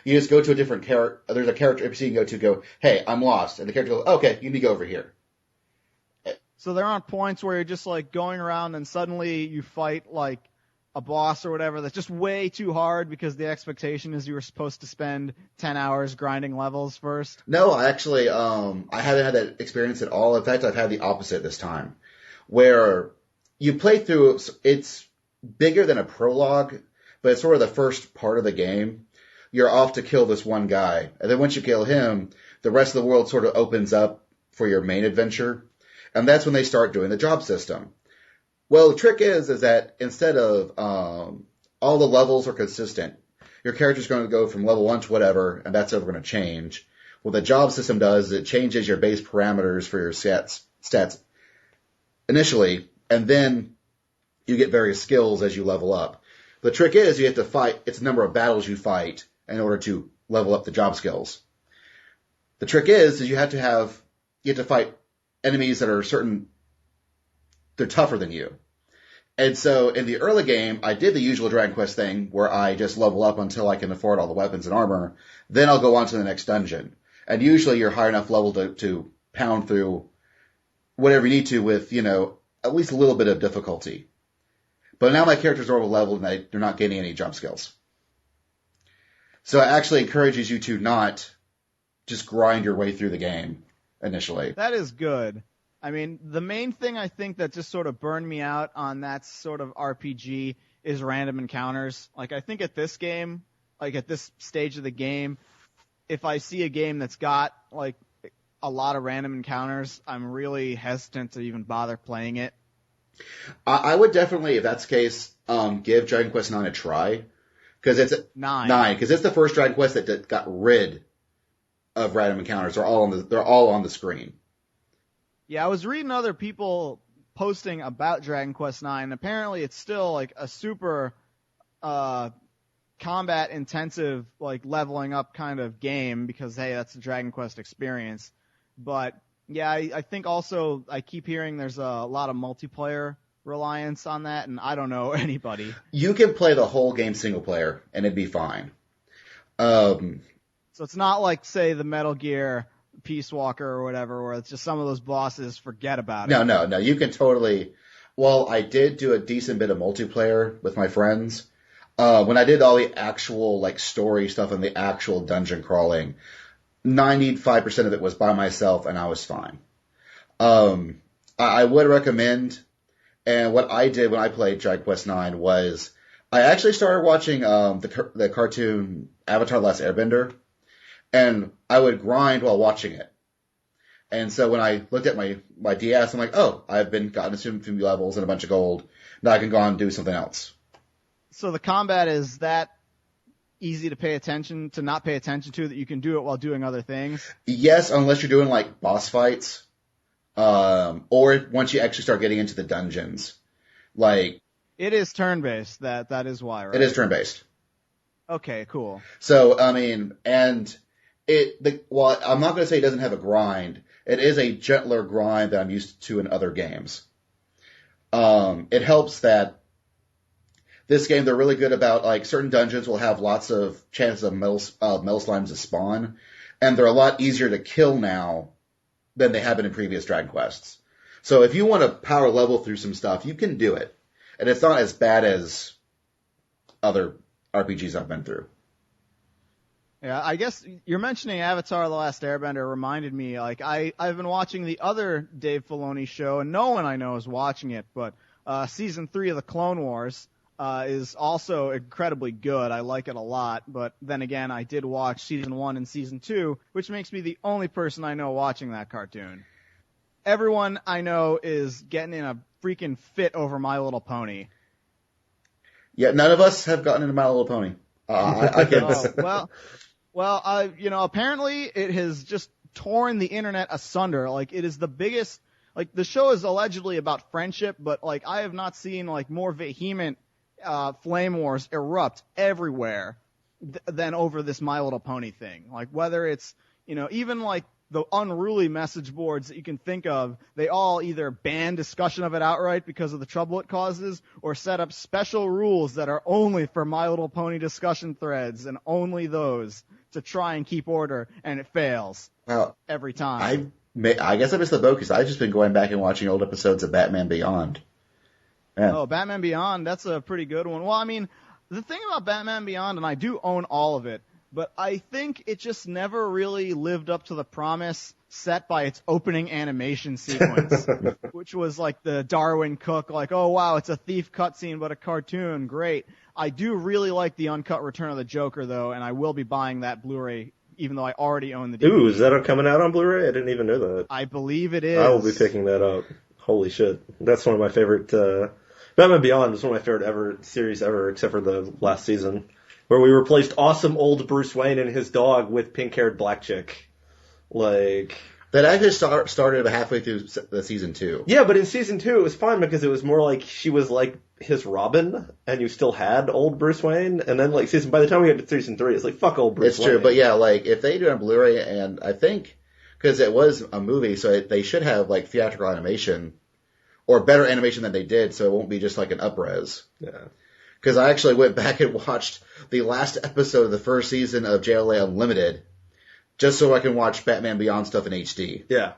S1: you just go to a different character. There's a character NPC you can go, hey, I'm lost, and the character goes, okay, you need to go over here.
S3: So there aren't points where you're just going around and suddenly you fight a boss or whatever that's just way too hard because the expectation is you were supposed to spend 10 hours grinding levels first?
S1: No, I actually, I haven't had that experience at all. In fact, I've had the opposite this time, where you play through, it's bigger than a prologue, but it's sort of the first part of the game. You're off to kill this one guy, and then once you kill him, the rest of the world sort of opens up for your main adventure, and that's when they start doing the job system. Well, the trick is that instead of all the levels are consistent, your character's going to go from level 1 to whatever, and that's never going to change. What the job system does is it changes your base parameters for your stats initially, and then you get various skills as you level up. The trick is you have to fight, it's the number of battles you fight in order to level up the job skills. The trick is you have to fight enemies that are they're tougher than you. And so in the early game, I did the usual Dragon Quest thing where I just level up until I can afford all the weapons and armor. Then I'll go on to the next dungeon. And usually you're high enough level to pound through whatever you need to with, at least a little bit of difficulty. But now my characters are over leveled and they're not gaining any jump skills. So it actually encourages you to not just grind your way through the game initially.
S3: That is good. I mean, the main thing I think that just sort of burned me out on that sort of RPG is random encounters. I think at this game, at this stage of the game, if I see a game that's got, a lot of random encounters, I'm really hesitant to even bother playing it.
S1: I would definitely, if that's the case, give Dragon Quest 9 a try. Because it's 9. Because it's the first Dragon Quest that got rid of random encounters. They're all on the screen.
S3: Yeah, I was reading other people posting about Dragon Quest IX. Apparently, it's still a super combat intensive, leveling up kind of game because hey, that's the Dragon Quest experience. But yeah, I think also I keep hearing there's a lot of multiplayer reliance on that, and I don't know anybody.
S1: You can play the whole game single player, and it'd be fine.
S3: So it's not say the Metal Gear Peace Walker or whatever, where it's just some of those bosses forget about it.
S1: No. You can totally. Well, I did do a decent bit of multiplayer with my friends. When I did all the actual story stuff and the actual dungeon crawling, 95% of it was by myself, and I was fine. I would recommend. And what I did when I played Dragon Quest IX was I actually started watching the cartoon Avatar: The Last Airbender. and I would grind while watching it. And so when I looked at my DS, I'm like, oh, I've gotten a few levels and a bunch of gold. Now I can go on and do something else.
S3: So the combat is that easy to not pay attention to, that you can do it while doing other things?
S1: Yes, unless you're doing like boss fights, or once you actually start getting into the dungeons. Like,
S3: it is turn-based. That is why, right?
S1: It is turn-based.
S3: Okay, cool.
S1: So, I mean, and well, I'm not going to say it doesn't have a grind. It is a gentler grind that I'm used to in other games. It helps that this game, they're really good about, like, certain dungeons will have lots of chances of metal slimes to spawn, and they're a lot easier to kill now than they have been in previous Dragon Quests. So if you want to power level through some stuff, you can do it. And it's not as bad as other RPGs I've been through.
S3: Yeah, I guess you're mentioning Avatar: The Last Airbender reminded me, like, I've been watching the other Dave Filoni show, and no one I know is watching it, but Season 3 of the Clone Wars is also incredibly good. I like it a lot, but then again, I did watch Season 1 and Season 2, which makes me the only person I know watching that cartoon. Everyone I know is getting in a freaking fit over My Little Pony.
S1: Yeah, none of us have gotten into My Little Pony. I can.
S3: Apparently it has just torn the internet asunder. Like, it is the biggest, like, the show is allegedly about friendship, but, like, I have not seen, like, more vehement flame wars erupt everywhere than over this My Little Pony thing. Like, whether it's, even, like, the unruly message boards that you can think of, they all either ban discussion of it outright because of the trouble it causes, or set up special rules that are only for My Little Pony discussion threads, and only those, to try and keep order, and it fails every time.
S1: I guess I missed the boat because I've just been going back and watching old episodes of Batman Beyond. Yeah.
S3: Oh, Batman Beyond, that's a pretty good one. Well, I mean, the thing about Batman Beyond, and I do own all of it, but I think it just never really lived up to the promise set by its opening animation sequence, which was like the Darwin Cook, like, oh wow, it's a thief cutscene, but a cartoon, great. I do really like the uncut Return of the Joker, though, and I will be buying that Blu-ray, even though I already own the DVD.
S2: Ooh, is that coming out on Blu-ray? I didn't even know that.
S3: I believe it is.
S2: I will be picking that up. Holy shit. That's one of my favorite, Batman Beyond is one of my favorite series ever, except for the last season, where we replaced awesome old Bruce Wayne and his dog with pink-haired black chick. Like...
S1: That actually started about halfway through the season 2.
S2: Yeah, but in season 2 it was fine because it was more like she was like his Robin, and you still had old Bruce Wayne. And then like by the time we got to season 3, it's like fuck old Bruce Wayne.
S1: It's true, but yeah, like if they do it on Blu-ray, and I think because it was a movie, so they should have like theatrical animation or better animation than they did, so it won't be just like an up-res.
S2: Yeah.
S1: Because I actually went back and watched the last episode of the first season of JLA Unlimited, just so I can watch Batman Beyond stuff in HD.
S2: Yeah.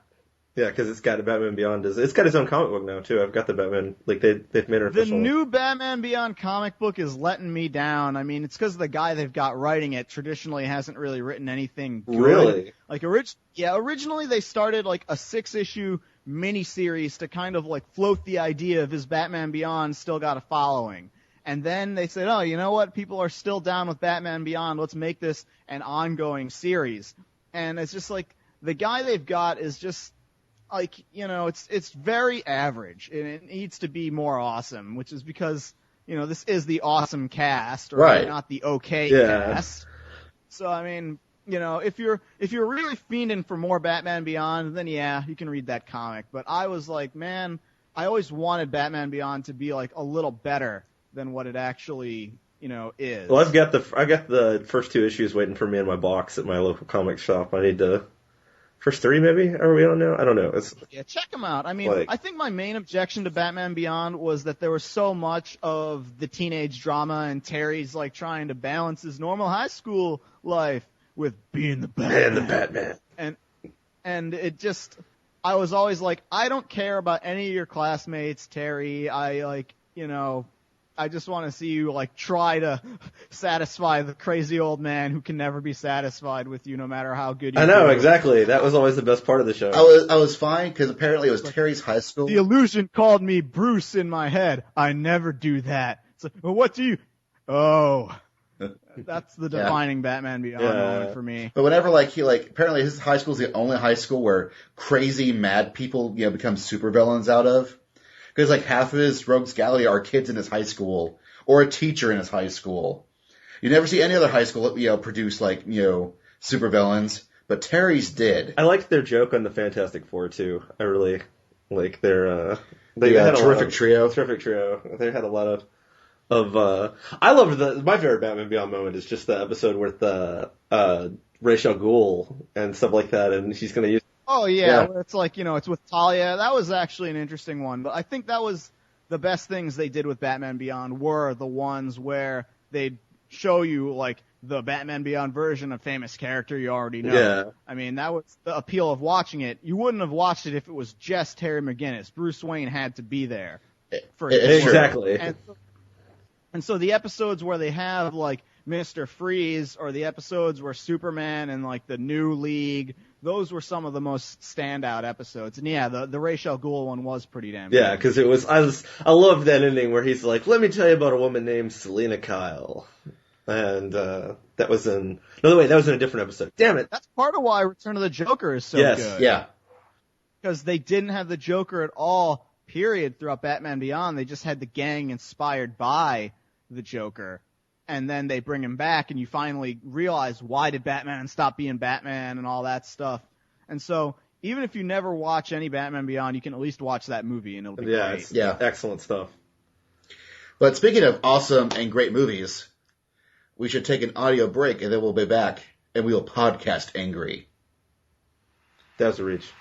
S2: Yeah, because it's got Batman Beyond. It's got its own comic book now, too. I've got the Batman, like, they've made it official.
S3: The new Batman Beyond comic book is letting me down. I mean, it's because the guy they've got writing it traditionally hasn't really written anything good.
S2: Really?
S3: Like, originally they started, like, a 6-issue miniseries to kind of, like, float the idea of his Batman Beyond still got a following. And then they said, oh, you know what? People are still down with Batman Beyond. Let's make this an ongoing series. And it's just like, the guy they've got is just, like, it's very average. And it needs to be more awesome, which is because, this is the awesome cast,
S1: right?
S3: Not the okay cast. So, I mean, if you're really fiending for more Batman Beyond, then yeah, you can read that comic. But I was like, man, I always wanted Batman Beyond to be, like, a little better than what it actually, is.
S2: Well, I got the first 2 issues waiting for me in my box at my local comic shop. I need to, first 3 maybe? Are we on now? I don't know.
S3: Yeah, check them out. I mean, I think my main objection to Batman Beyond was that there was so much of the teenage drama and Terry's, like, trying to balance his normal high school life with being the Batman.
S2: And the Batman.
S3: And it just, I was always like, I don't care about any of your classmates, Terry. I just want to see you, like, try to satisfy the crazy old man who can never be satisfied with you no matter how good you are.
S2: I know, exactly. That was always the best part of the show.
S1: I was fine because apparently it was Terry's high school.
S3: The illusion called me Bruce in my head. I never do that. It's like, well, what do you... Oh. That's the defining Batman Beyond moment for me.
S1: But whenever apparently his high school is the only high school where crazy mad people become supervillains out of, because half of his rogues gallery are kids in his high school or a teacher in his high school. You never see any other high school produce supervillains, but Terry's did.
S2: I liked their joke on the Fantastic Four too. I really like their
S1: they had a terrific trio.
S2: Terrific trio. They had a lot of I loved my favorite Batman Beyond moment is just the episode with Ra's al Ghul and stuff like that, and she's gonna use.
S3: Oh yeah. Where it's it's with Talia. That was actually an interesting one, but I think that was the best things they did with Batman Beyond were the ones where they'd show you the Batman Beyond version of famous character you already know.
S2: Yeah.
S3: I mean, that was the appeal of watching it. You wouldn't have watched it if it was just Terry McGinnis. Bruce Wayne had to be there for it.
S2: Exactly.
S3: And so the episodes where they have Mr. Freeze or the episodes where Superman and the New League, those were some of the most standout episodes. And yeah, the Ra's al Ghul one was pretty damn good.
S2: Yeah, because I loved that ending where he's like, let me tell you about a woman named Selena Kyle. And that was in a different episode. Damn it.
S3: That's part of why Return of the Joker is so good.
S1: Yeah.
S3: Because they didn't have the Joker at all, period, throughout Batman Beyond. They just had the gang inspired by the Joker, and then they bring him back, and you finally realize why did Batman stop being Batman and all that stuff. And so even if you never watch any Batman Beyond, you can at least watch that movie, and it'll be great.
S2: Yeah, excellent stuff.
S1: But speaking of awesome and great movies, we should take an audio break, and then we'll be back, and we will podcast angry.
S2: That was a reach.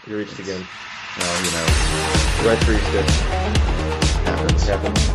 S2: You reached again.
S1: Well,
S2: Right for your stick.
S1: happens.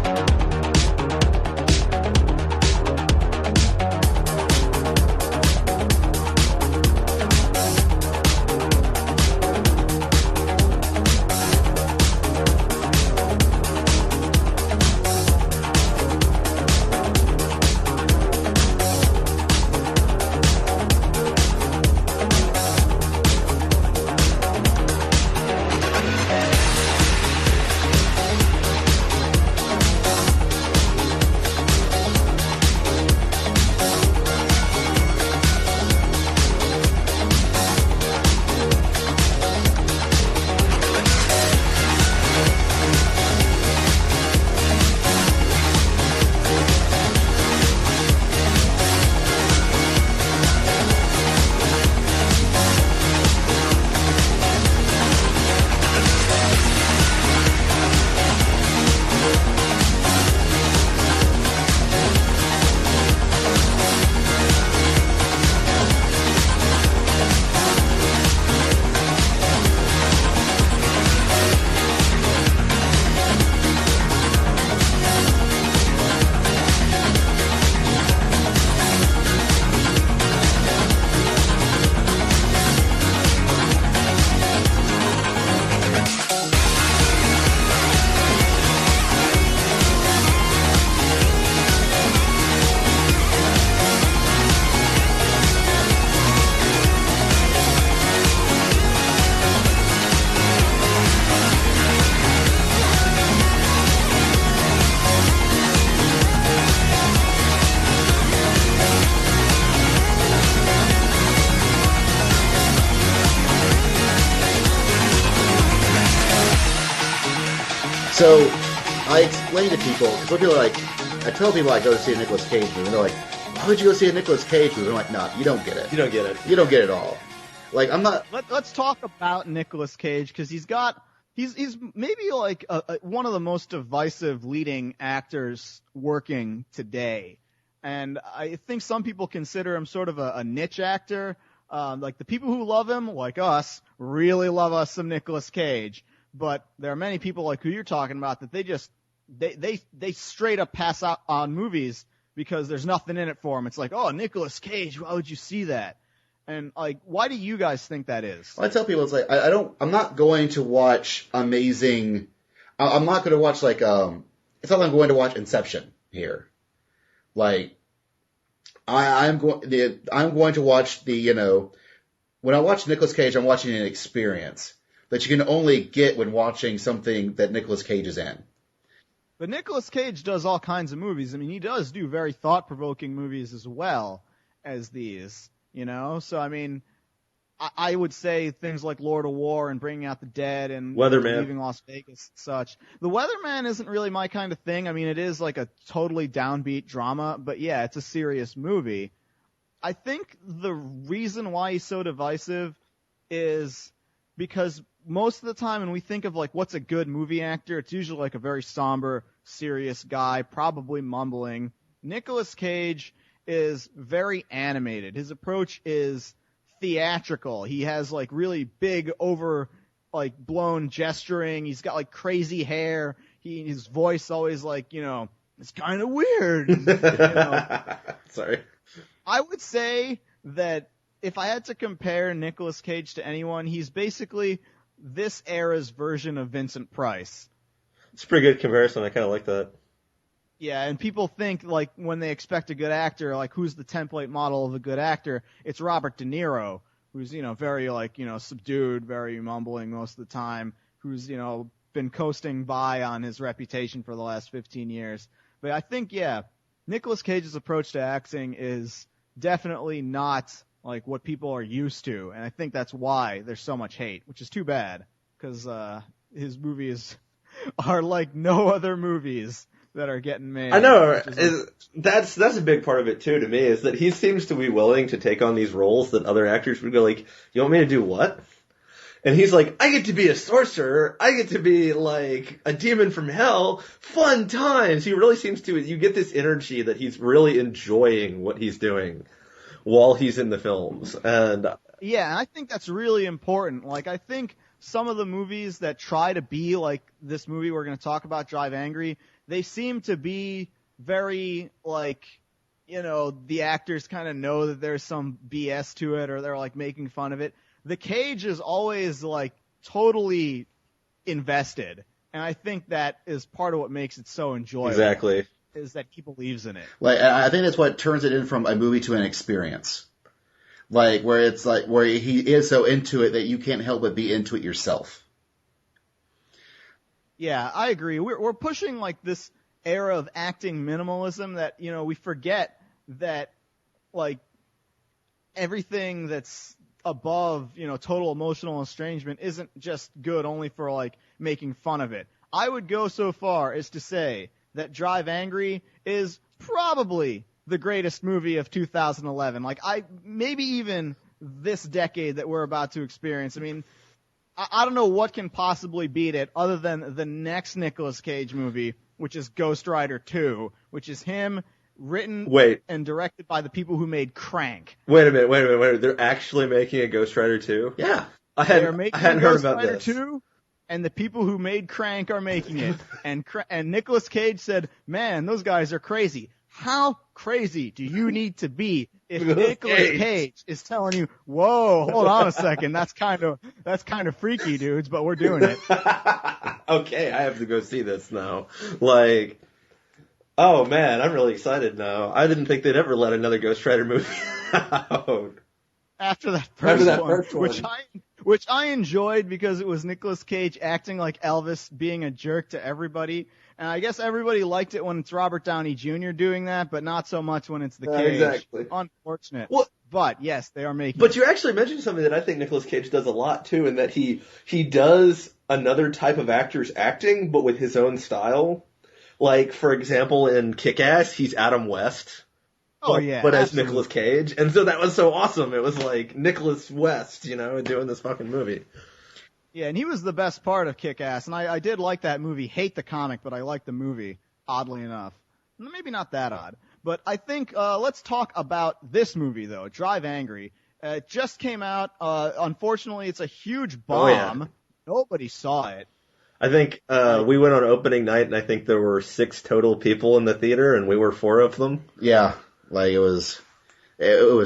S1: So I explain to people, because some people are like, I tell people I go to see a Nicolas Cage movie, and they're like, why would you go see a Nicolas Cage movie? I'm like, no, you don't get it.
S2: You don't get it.
S1: You don't get it all. Like, I'm not...
S3: Let's talk about Nicolas Cage, because he's maybe like one of the most divisive leading actors working today. And I think some people consider him sort of a niche actor. Like the people who love him, like us, really love us some Nicolas Cage. But there are many people like who you're talking about that they straight up pass out on movies because there's nothing in it for them. It's like, oh, Nicolas Cage, why would you see that? And like, why do you guys think that is?
S1: Well, I tell people it's like I'm not going to watch amazing. I'm not going to watch like it's not like I'm going to watch Inception here. Like I'm going to watch when I watch Nicolas Cage, I'm watching an experience that you can only get when watching something that Nicolas Cage is in.
S3: But Nicolas Cage does all kinds of movies. I mean, he does do very thought-provoking movies as well as these, you know? So, I mean, I would say things like Lord of War and Bringing Out the Dead and
S2: Weatherman.
S3: Leaving Las Vegas and such. The Weatherman isn't really my kind of thing. I mean, it is like a totally downbeat drama, but yeah, it's a serious movie. I think the reason why he's so divisive is because most of the time when we think of like what's a good movie actor, it's usually like a very somber, serious guy, probably mumbling. Nicolas Cage is very animated. His approach is theatrical. He has like really big like blown gesturing. He's got like crazy hair. His voice always like, you know, it's kind of weird. You know.
S2: Sorry.
S3: I would say that if I had to compare Nicolas Cage to anyone, he's basically this era's version of Vincent Price.
S2: It's a pretty good comparison. I kind of like that.
S3: Yeah, and people think, like, when they expect a good actor, like, who's the template model of a good actor? It's Robert De Niro, who's, you know, very, like, you know, subdued, very mumbling most of the time, who's, you know, been coasting by on his reputation for the last 15 years. But I think, yeah, Nicolas Cage's approach to acting is definitely not like what people are used to, and I think that's why there's so much hate, which is too bad, because his movies are like no other movies that are getting made.
S2: I know. That's a big part of it too to me, is that he seems to be willing to take on these roles that other actors would go like, you want me to do what? And he's like, I get to be a sorcerer. I get to be like a demon from hell. Fun times. He really seems to, you get this energy that he's really enjoying what he's doing while he's in the films. And
S3: yeah, I think that's really important. Like, I think some of the movies that try to be like this movie we're going to talk about, Drive Angry, they seem to be very like, you know, the actors kind of know that there's some BS to it, or they're like making fun of it. The Cage is always like totally invested, and I think that is part of what makes it so enjoyable.
S2: Exactly.
S3: Is that he believes in it.
S1: Like, I think that's what turns it in from a movie to an experience. Like, where it's like, where he is so into it that you can't help but be into it yourself.
S3: Yeah, I agree. We're pushing like this era of acting minimalism that, you know, we forget that like everything that's above, you know, total emotional estrangement isn't just good only for like making fun of it. I would go so far as to say that Drive Angry is probably the greatest movie of 2011. Like, maybe even this decade that we're about to experience. I mean, I don't know what can possibly beat it other than the next Nicolas Cage movie, which is Ghost Rider 2, which is him written and directed by the people who made Crank.
S2: Wait a minute. They're actually making a Ghost Rider 2?
S3: Yeah.
S2: I hadn't heard about
S3: Rider
S2: this.
S3: 2, and the people who made Crank are making it. And Nicolas Cage said, man, those guys are crazy. How crazy do you need to be if Nicolas Cage is telling you, whoa, hold on a second, that's kind of freaky, dudes, but we're doing it.
S2: Okay, I have to go see this now. Like, oh man, I'm really excited now. I didn't think they'd ever let another Ghost Rider movie out.
S3: After that first one. Which I enjoyed because it was Nicolas Cage acting like Elvis, being a jerk to everybody. And I guess everybody liked it when it's Robert Downey Jr. doing that, but not so much when it's the Cage.
S2: Exactly.
S3: Unfortunate.
S2: Well,
S3: but yes, they are making
S2: But
S3: it.
S2: you actually mentioned something that I think Nicolas Cage does a lot too, in that he does another type of actor's acting, but with his own style. Like, for example, in Kick-Ass, he's Adam West.
S3: Oh, yeah.
S2: But as Nicolas Cage. And so that was so awesome. It was like Nicolas West, you know, doing this fucking movie.
S3: Yeah, and he was the best part of Kick-Ass, and I did like that movie. Hate the comic, but I liked the movie, oddly enough. Maybe not that odd. But I think, let's talk about this movie, though, Drive Angry. It just came out. Unfortunately, it's a huge bomb.
S2: Oh, yeah.
S3: Nobody saw it.
S2: I think we went on opening night, and I think there were 6 total people in the theater, and we were 4 of them.
S1: Yeah, like it was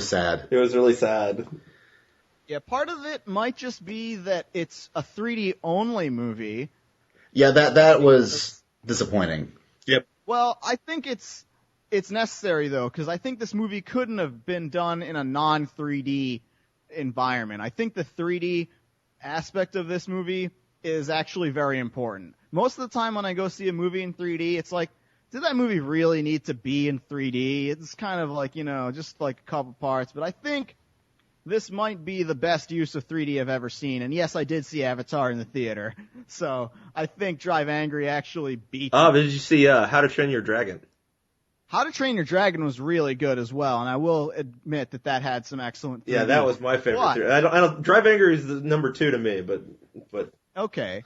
S1: sad.
S2: It was really sad.
S3: Yeah, part of it might just be that it's a 3D only movie.
S1: Yeah, that was disappointing.
S2: Yep.
S3: Well, I think it's necessary though, because I think this movie couldn't have been done in a non-3D environment. I think the 3D aspect of this movie is actually very important. Most of the time when I go see a movie in 3D, it's like, did that movie really need to be in 3D? It's kind of like, just like a couple parts. But I think this might be the best use of 3D I've ever seen. And yes, I did see Avatar in the theater. So I think Drive Angry actually beats it.
S2: Did you see How to Train Your Dragon?
S3: How to Train Your Dragon was really good as well, and I will admit that had some excellent 3D.
S2: Yeah, that was my favorite. I don't. Drive Angry is the number 2 to me, but.
S3: Okay.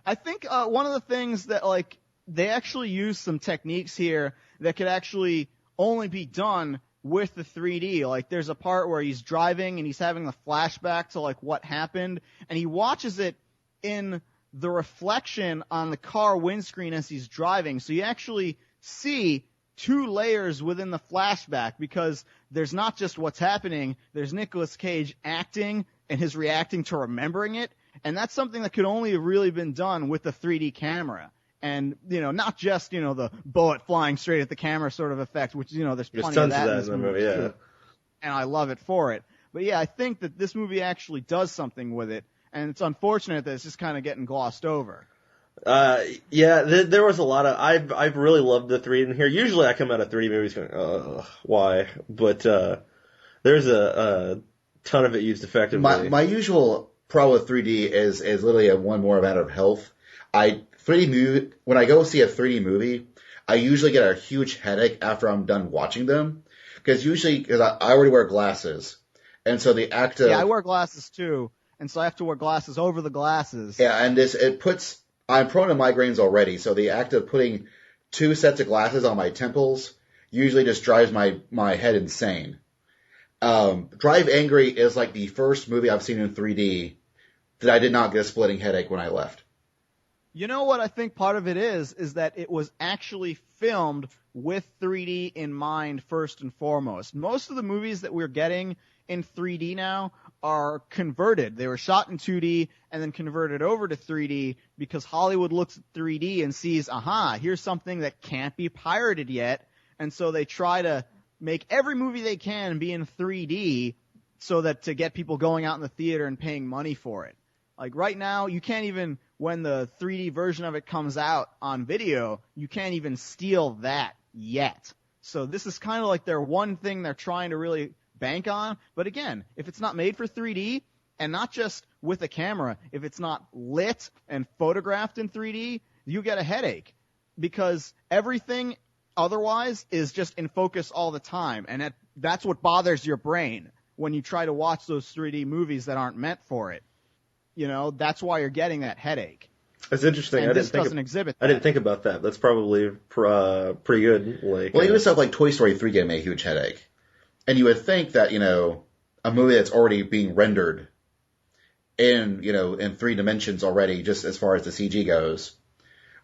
S3: I think one of the things that, like, they actually use some techniques here that could actually only be done with the 3D. Like, there's a part where he's driving and he's having the flashback to, like, what happened, and he watches it in the reflection on the car windscreen as he's driving. So you actually see 2 layers within the flashback, because there's not just what's happening, there's Nicolas Cage acting and his reacting to remembering it, and that's something that could only have really been done with the 3D camera. And, not just, the bullet flying straight at the camera sort of effect, which, there's plenty of that in this movie,
S2: yeah.
S3: And I love it for it. But yeah, I think that this movie actually does something with it, and it's unfortunate that it's just kind of getting glossed over.
S2: There was a lot of, I've really loved the 3D in here. Usually I come out of 3D movies going, why? But, there's a ton of it used effectively.
S1: My usual problem with 3D is literally one more matter of health. When I go see a 3D movie, I usually get a huge headache after I'm done watching them. Because I already wear glasses. And so the act of...
S3: Yeah, I wear glasses too. And so I have to wear glasses over the glasses.
S1: Yeah, and I'm prone to migraines already, so the act of putting 2 sets of glasses on my temples usually just drives my head insane. Drive Angry is like the first movie I've seen in 3D that I did not get a splitting headache when I left.
S3: You know what I think part of it is that it was actually filmed with 3D in mind first and foremost. Most of the movies that we're getting in 3D now are converted. They were shot in 2D and then converted over to 3D because Hollywood looks at 3D and sees, here's something that can't be pirated yet. And so they try to make every movie they can be in 3D so that to get people going out in the theater and paying money for it. Like right now, you can't even, when the 3D version of it comes out on video, you can't even steal that yet. So this is kind of like their one thing they're trying to really bank on. But again, if it's not made for 3D, and not just with a camera, if it's not lit and photographed in 3D, you get a headache. Because everything otherwise is just in focus all the time. And that's what bothers your brain when you try to watch those 3D movies that aren't meant for it. That's why you're getting that headache.
S2: That's interesting.
S3: And this doesn't exhibit that.
S2: I didn't think about that. That's probably pretty good.
S1: Even stuff like Toy Story 3 gave me a huge headache. And you would think that, a movie that's already being rendered in 3 dimensions already, just as far as the CG goes,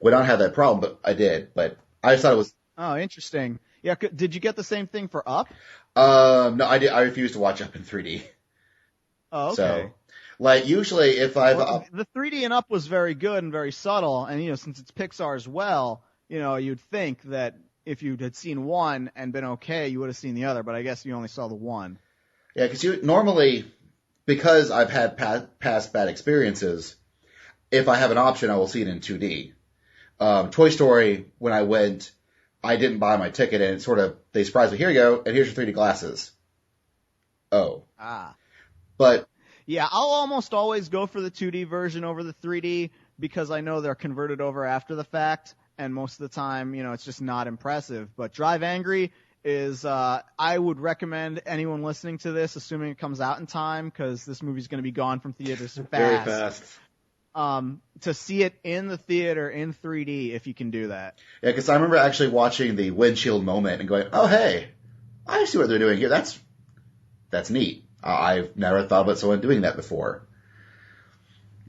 S1: would not have that problem, but I did. But I just thought it was...
S3: Oh, interesting. Yeah, did you get the same thing for Up?
S1: No, I did. I refused to watch Up in 3D.
S3: Oh, okay.
S1: So, usually if
S3: the 3D in Up was very good and very subtle, and, since it's Pixar as well, you'd think that if you had seen one and been okay, you would have seen the other, but I guess you only saw the one.
S1: Yeah, because I've had past bad experiences, if I have an option, I will see it in 2D. Toy Story, when I went, I didn't buy my ticket, and they surprised me, here you go, and here's your 3D glasses. Oh. But...
S3: Yeah, I'll almost always go for the 2D version over the 3D because I know they're converted over after the fact, and most of the time, it's just not impressive. But Drive Angry is, I would recommend anyone listening to this, assuming it comes out in time, because this movie's going to be gone from theaters fast.
S2: Very fast.
S3: To see it in the theater in 3D if you can do that.
S1: Yeah, because I remember actually watching the windshield moment and going, oh, hey, I see what they're doing here. That's neat. I've never thought about someone doing that before.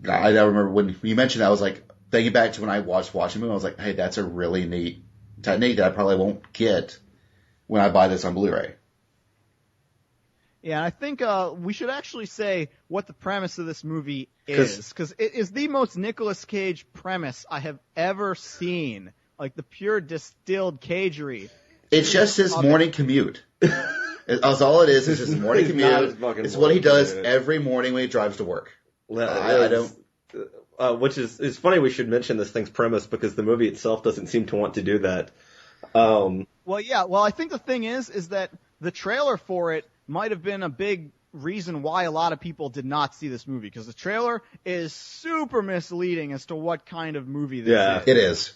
S1: I remember when you mentioned that, I was like, thinking back to when I watched the movie, I was like, hey, that's a really neat technique that I probably won't get when I buy this on Blu-ray.
S3: Yeah, I think we should actually say what the premise of this movie is, because it is the most Nicolas Cage premise I have ever seen. Like the pure distilled cagery.
S1: It's just his morning commute. That's all it is. It's his morning commute. It's what he does every morning when he drives to work.
S2: which is funny we should mention this thing's premise because the movie itself doesn't seem to want to do that.
S3: Well, yeah. Well, I think the thing is that the trailer for it might have been a big reason why a lot of people did not see this movie, because the trailer is super misleading as to what kind of movie this is.
S1: It is.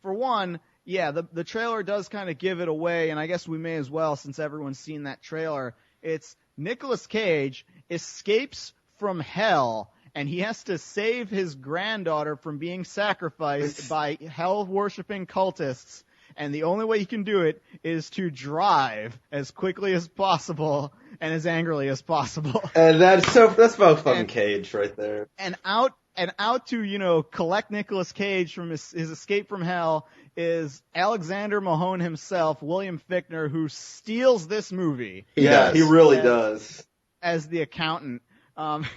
S3: For one, yeah, the trailer does kind of give it away, and I guess we may as well, since everyone's seen that trailer. It's Nicolas Cage escapes from hell, and he has to save his granddaughter from being sacrificed by hell-worshipping cultists, and the only way he can do it is to drive as quickly as possible and as angrily as possible.
S2: And that's about fucking Cage right there.
S3: And out to, collect Nicolas Cage from his escape from hell is Alexander Mahone himself, William Fichtner, who steals this movie.
S2: He really does.
S3: As the accountant. Everyone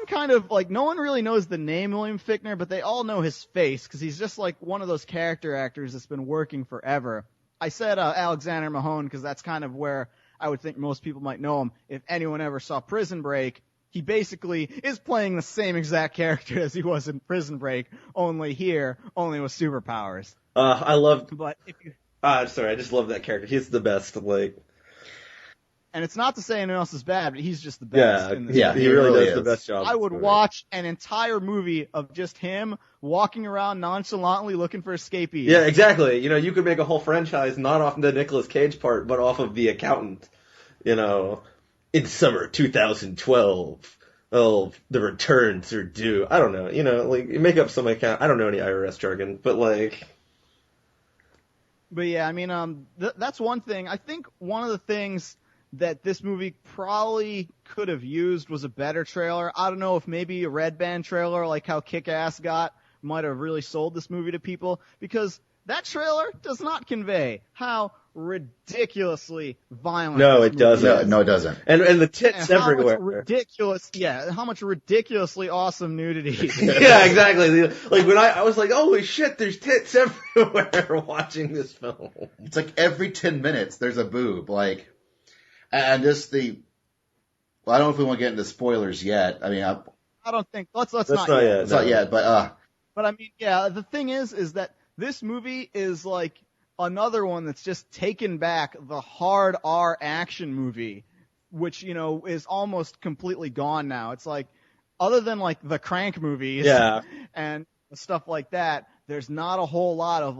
S3: kind of, no one really knows the name William Fichtner, but they all know his face, because he's just like one of those character actors that's been working forever. I said Alexander Mahone because that's kind of where I would think most people might know him. If anyone ever saw Prison Break, he basically is playing the same exact character as he was in Prison Break, only with superpowers.
S2: I love.
S3: But if you,
S2: sorry, I just love that character. He's the best.
S3: And it's not to say anyone else is bad, but he's just the best.
S2: He really does the best job.
S3: I would watch an entire movie of just him walking around nonchalantly looking for escapees.
S2: Yeah, exactly. You could make a whole franchise not off the Nicolas Cage part, but off of the accountant. In summer 2012, the returns are due. I don't know. You make up some account. I don't know any IRS jargon, but
S3: But yeah, I mean, that's one thing. I think one of the things that this movie probably could have used was a better trailer. I don't know if maybe a Red Band trailer, like how Kick-Ass got, might have really sold this movie to people, because that trailer does not convey how ridiculously violent.
S2: No, it doesn't.
S1: No, it doesn't.
S2: And the tits everywhere.
S3: How much ridiculously awesome nudity.
S2: Yeah, exactly. When I was like, holy shit, there's tits everywhere watching this film.
S1: It's like every 10 minutes there's a boob, and just I don't know if we want to get into spoilers yet. I mean, I
S3: don't think, let's not
S1: yet. It's not yet, but
S3: I mean, yeah, the thing is that this movie is like another one that's just taken back the hard R action movie, which, is almost completely gone now. It's like, other than the Crank movies and stuff like that, there's not a whole lot of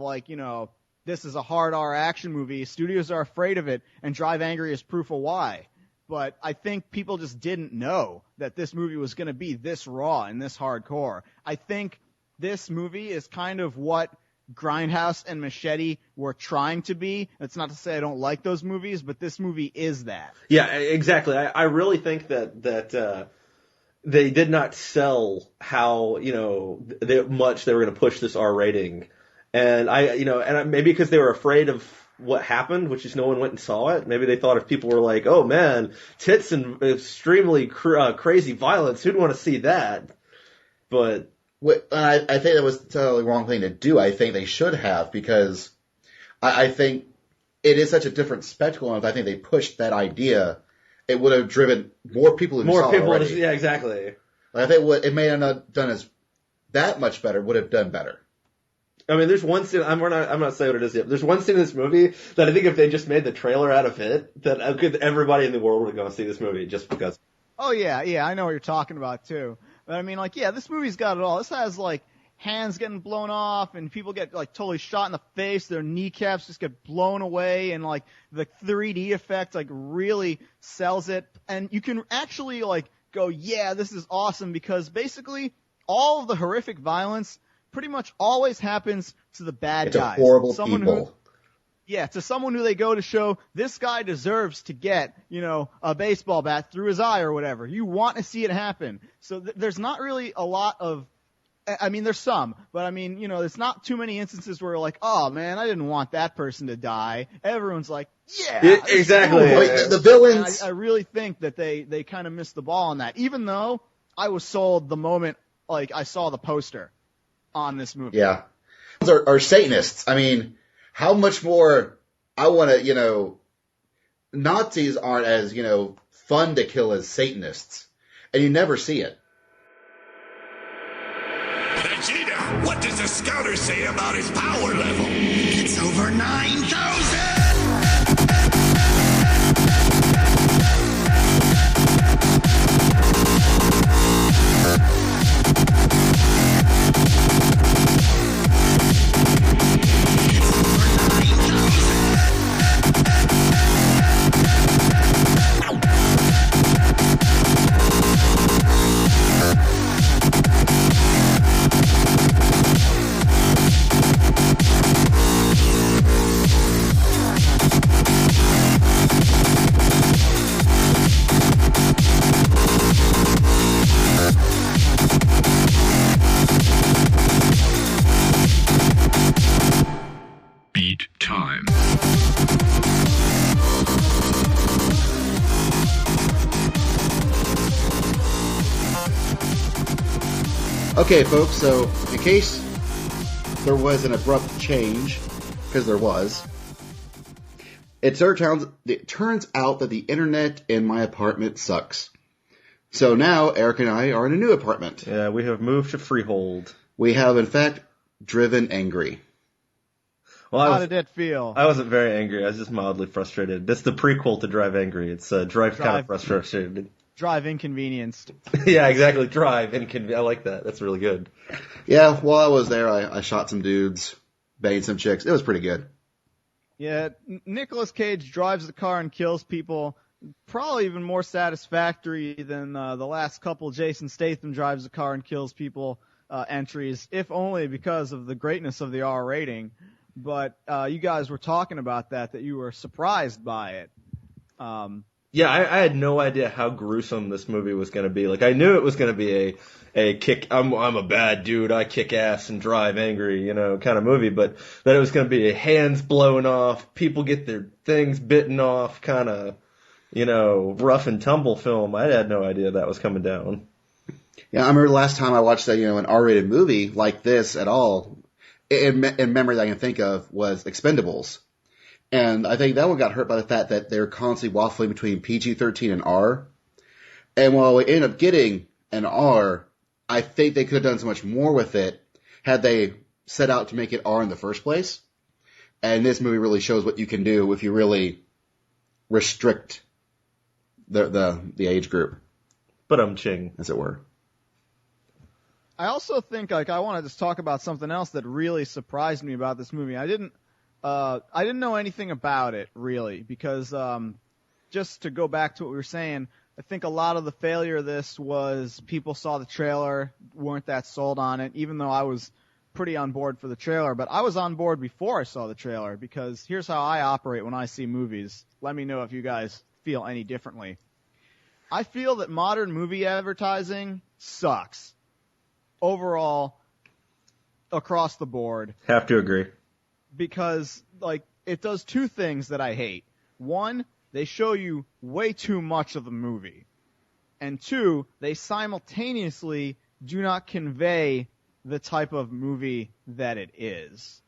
S3: this is a hard R action movie. Studios are afraid of it, and Drive Angry is proof of why. But I think people just didn't know that this movie was going to be this raw and this hardcore. I think this movie is kind of what Grindhouse and Machete were trying to be. That's not to say I don't like those movies, but this movie is that.
S2: Yeah, exactly. I really think that they did not sell how much they were going to push this R rating, and maybe because they were afraid of what happened, which is no one went and saw it. Maybe they thought if people were like, "Oh man, tits and extremely crazy violence, who'd want to see that?" But
S1: I think that was the totally wrong thing to do. I think they should have, because I think it is such a different spectacle, and if I think they pushed that idea, it would have driven more people who saw it already.
S2: Yeah, exactly.
S1: I think it may have not done as that much better, would have done better.
S2: I mean, there's one scene, I'm not saying what it is yet, but there's one scene in this movie that I think if they just made the trailer out of it, that everybody in the world would go and see this movie just because.
S3: Oh yeah, I know what you're talking about too. But I mean, this movie's got it all. This has hands getting blown off, and people get totally shot in the face. Their kneecaps just get blown away, and the 3D effect really sells it. And you can actually go, yeah, this is awesome, because basically all of the horrific violence pretty much always happens to the bad guys.
S1: To horrible people.
S3: To someone who they go to show, this guy deserves to get, a baseball bat through his eye or whatever. You want to see it happen. So there's not really a lot of, I mean, there's some, but I mean, there's not too many instances where you're oh man, I didn't want that person to die. Everyone's yeah.
S2: Exactly.
S1: Cool. The villains.
S3: I really think that they kind of missed the ball on that, even though I was sold the moment, I saw the poster on this movie.
S1: Yeah. Those are Satanists. I mean, how much more I want to, Nazis aren't as, fun to kill as Satanists. And you never see it.
S4: Vegeta, what does the scouter say about his power level?
S5: It's over 9,000!
S4: Beat time.
S1: Okay, folks, so in case there was an abrupt change, because there was, it turns out that the internet in my apartment sucks. So now Eric and I are in a new apartment.
S2: Yeah, we have moved to Freehold.
S1: We have, in fact, driven angry.
S2: Well,
S3: How did it feel?
S2: I wasn't very angry. I was just mildly frustrated. That's the prequel to Drive Angry. It's Drive kind of frustrated.
S3: Drive inconvenienced.
S2: Yeah, exactly. Drive inconvenient. I like that. That's really good.
S1: Yeah, while I was there, I shot some dudes, banged some chicks. It was pretty good.
S3: Yeah, Nicolas Cage drives the car and kills people. Probably even more satisfactory than the last couple Jason Statham drives the car and kills people entries, if only because of the greatness of the R rating. But you guys were talking about that you were surprised by it.
S2: Yeah, I had no idea how gruesome this movie was going to be. Like, I knew it was going to be a kick, I'm a bad dude, I kick ass and drive angry, kind of movie, but that it was going to be hands blown off, people get their things bitten off, kind of, rough and tumble film. I had no idea that was coming down.
S1: Yeah, I remember the last time I watched an R-rated movie like this at all, in memory that I can think of, was Expendables. And I think that one got hurt by the fact that they were constantly waffling between PG-13 and R. And while we ended up getting an R, I think they could have done so much more with it had they set out to make it R in the first place. And this movie really shows what you can do if you really restrict the age group.
S2: But ching,
S1: as it were.
S3: I also think I want to just talk about something else that really surprised me about this movie. I didn't know anything about it, really, because just to go back to what we were saying, I think a lot of the failure of this was people saw the trailer, weren't that sold on it, even though I was pretty on board for the trailer. But I was on board before I saw the trailer, because here's how I operate when I see movies. Let me know if you guys feel any differently. I feel that modern movie advertising sucks. Overall, across the board.
S2: Have to agree.
S3: Because, it does two things that I hate. One, they show you way too much of the movie. And two, they simultaneously do not convey the type of movie that it is.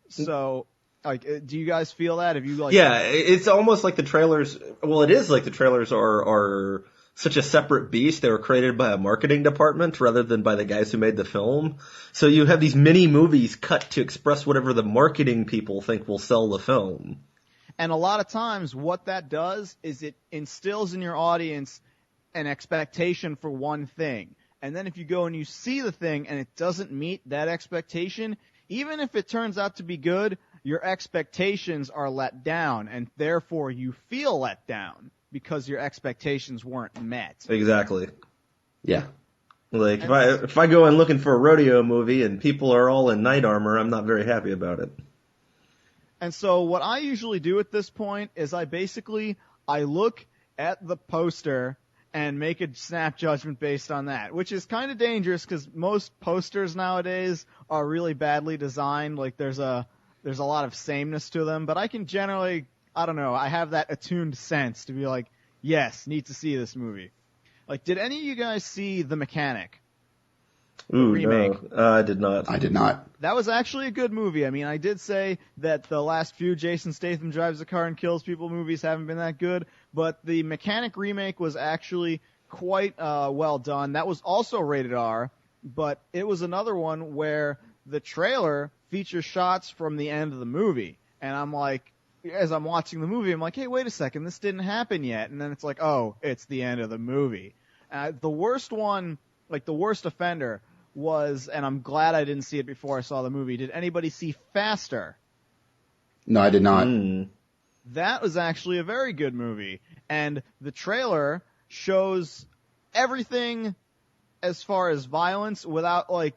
S3: So, do you guys feel that? Have you
S2: Yeah, it's almost like the trailers, well, it is like the trailers are such a separate beast. They were created by a marketing department rather than by the guys who made the film. So you have these mini movies cut to express whatever the marketing people think will sell the film.
S3: And a lot of times what that does is it instills in your audience an expectation for one thing. And then if you go and you see the thing and it doesn't meet that expectation, even if it turns out to be good, your expectations are let down, and therefore you feel let down because your expectations weren't met.
S2: Exactly.
S1: Yeah.
S2: Like, if I go in looking for a rodeo movie and people are all in knight armor, I'm not very happy about it.
S3: And so what I usually do at this point is I look at the poster and make a snap judgment based on that, which is kind of dangerous because most posters nowadays are really badly designed. Like, there's a lot of sameness to them, but I can generally, I don't know, I have that attuned sense to be like, yes, need to see this movie. Like, did any of you guys see The Mechanic?
S2: Ooh,
S3: remake?
S2: No, I did not.
S1: I did not.
S3: That was actually a good movie. I mean, I did say that the last few Jason Statham drives a car and kills people movies haven't been that good, but the Mechanic remake was actually quite well done. That was also rated R, but it was another one where the trailer features shots from the end of the movie. And I'm like, as I'm watching the movie, I'm like, hey, wait a second, this didn't happen yet. And then it's like, oh, it's the end of the movie. The worst one, like the worst offender was, and I'm glad I didn't see it before I saw the movie, did anybody see Faster?
S1: No, I did not.
S3: That was actually a very good movie. And the trailer shows everything as far as violence without, like,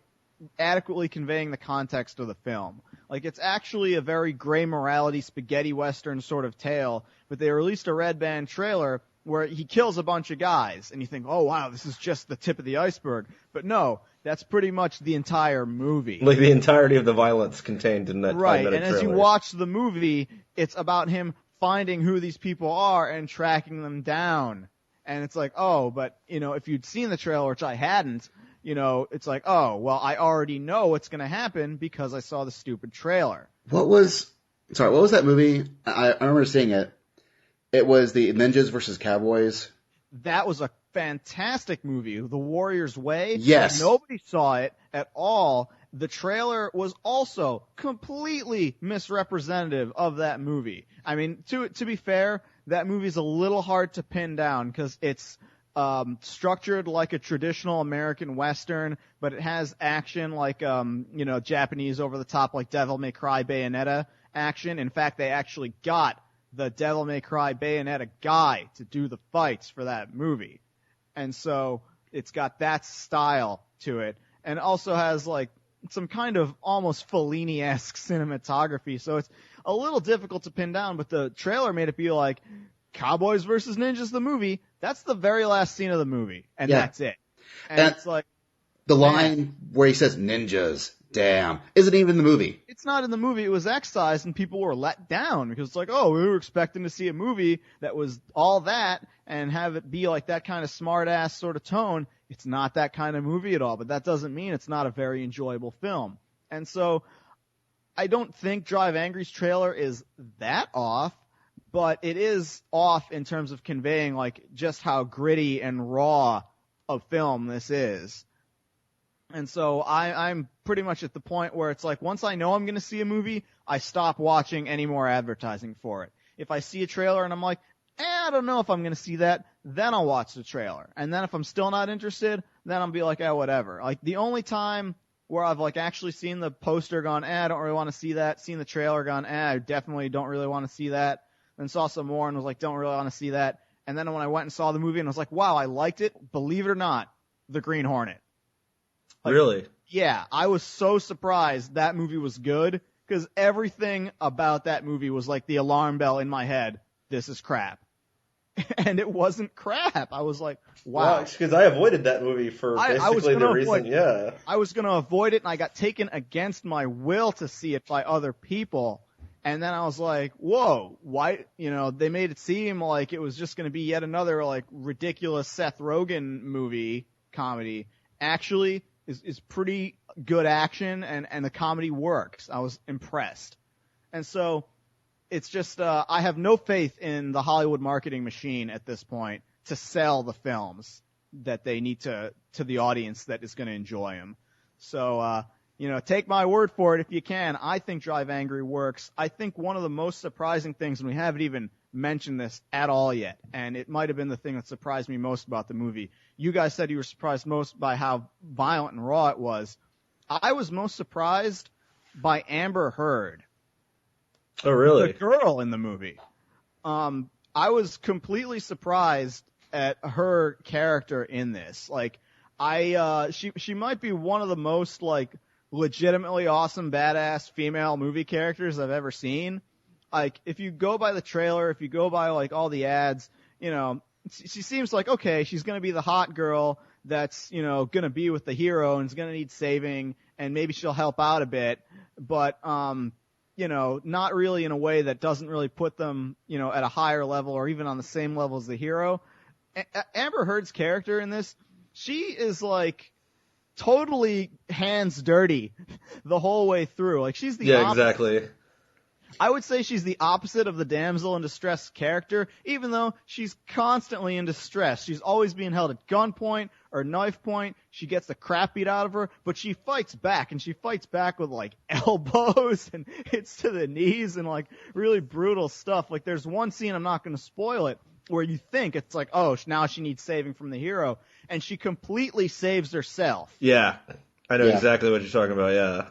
S3: adequately conveying the context of the film. Like, it's actually a very gray morality spaghetti western sort of tale, but they released a red band trailer where he kills a bunch of guys, and you think, oh wow, this is just the tip of the iceberg. But no, that's pretty much the entire movie.
S2: Like the entirety of the violence contained in that
S3: right,
S2: 5-minute
S3: and as you
S2: trailer.
S3: watch the movie, it's about him finding who these people are and tracking them down. And it's like, oh, but, you know, if you'd seen the trailer, which I hadn't, you know, it's like, oh, well, I already know what's going to happen because I saw the stupid trailer.
S1: What was that movie? I remember seeing it. It was the Ninjas versus Cowboys.
S3: That was a fantastic movie, The Warrior's Way.
S1: Yes.
S3: Nobody saw it at all. The trailer was also completely misrepresentative of that movie. I mean, to be fair, that movie's a little hard to pin down because it's structured like a traditional American Western, but it has action like, you know, Japanese over the top, like Devil May Cry Bayonetta action. In fact, they actually got the Devil May Cry Bayonetta guy to do the fights for that movie. And so it's got that style to it. And also has like some kind of almost Fellini-esque cinematography. So it's a little difficult to pin down, but the trailer made it be like Cowboys versus Ninjas, the movie. That's the very last scene of the movie. And that's it. And it's like,
S1: the line where he says ninjas, damn, isn't even in the movie.
S3: It's not in the movie. It was excised, and people were let down because it's like, oh, we were expecting to see a movie that was all that and have it be like that kind of smart-ass sort of tone. It's not that kind of movie at all, but that doesn't mean it's not a very enjoyable film. And so I don't think Drive Angry's trailer is that off, but it is off in terms of conveying like just how gritty and raw a film this is. And so I'm pretty much at the point where it's like once I know I'm going to see a movie, I stop watching any more advertising for it. If I see a trailer and I'm like, I don't know if I'm going to see that, then I'll watch the trailer. And then if I'm still not interested, then I'll be like, whatever. Like the only time where I've like actually seen the poster gone, I don't really want to see that, seen the trailer gone, I definitely don't really want to see that, then saw some more and was like, don't really want to see that. And then when I went and saw the movie and was like, wow, I liked it, believe it or not, The Green Hornet. Like,
S2: really?
S3: Yeah, I was so surprised that movie was good because everything about that movie was like the alarm bell in my head. This is crap. And it wasn't crap. I was like, wow.
S2: Because I avoided that movie for basically the reason,
S3: I was going to avoid it, and I got taken against my will to see it by other people. And then I was like, whoa, why, you know, they made it seem like it was just going to be yet another like ridiculous Seth Rogen movie comedy. Actually, is pretty good action, and the comedy works. I was impressed. And so it's just, I have no faith in the Hollywood marketing machine at this point to sell the films that they need to the audience that is going to enjoy them. So, you know, take my word for it if you can. I think Drive Angry works. I think one of the most surprising things, and we haven't even mentioned this at all yet, and it might have been the thing that surprised me most about the movie. You guys said you were surprised most by how violent and raw it was. I was most surprised by Amber Heard.
S2: Oh, really?
S3: The girl in the movie. I was completely surprised at her character in this. Like, she might be one of the most, like, legitimately awesome, badass female movie characters I've ever seen. Like, if you go by the trailer, if you go by, like, all the ads, you know, she seems like, okay, she's going to be the hot girl that's, you know, going to be with the hero and is going to need saving, and maybe she'll help out a bit, but, you know, not really in a way that doesn't really put them, you know, at a higher level or even on the same level as the hero. Amber Heard's character in this, she is, like, totally hands dirty the whole way through. Like, she's the opposite.
S2: Exactly.
S3: I would say she's the opposite of the damsel in distress character, even though she's constantly in distress. She's always being held at gunpoint or knife point. She gets the crap beat out of her, but she fights back, and she fights back with, like, elbows and hits to the knees and, like, really brutal stuff. Like, there's one scene, I'm not going to spoil it, where you think it's like, oh, now she needs saving from the hero, and she completely saves herself.
S2: Yeah. I know exactly what you're talking about, yeah.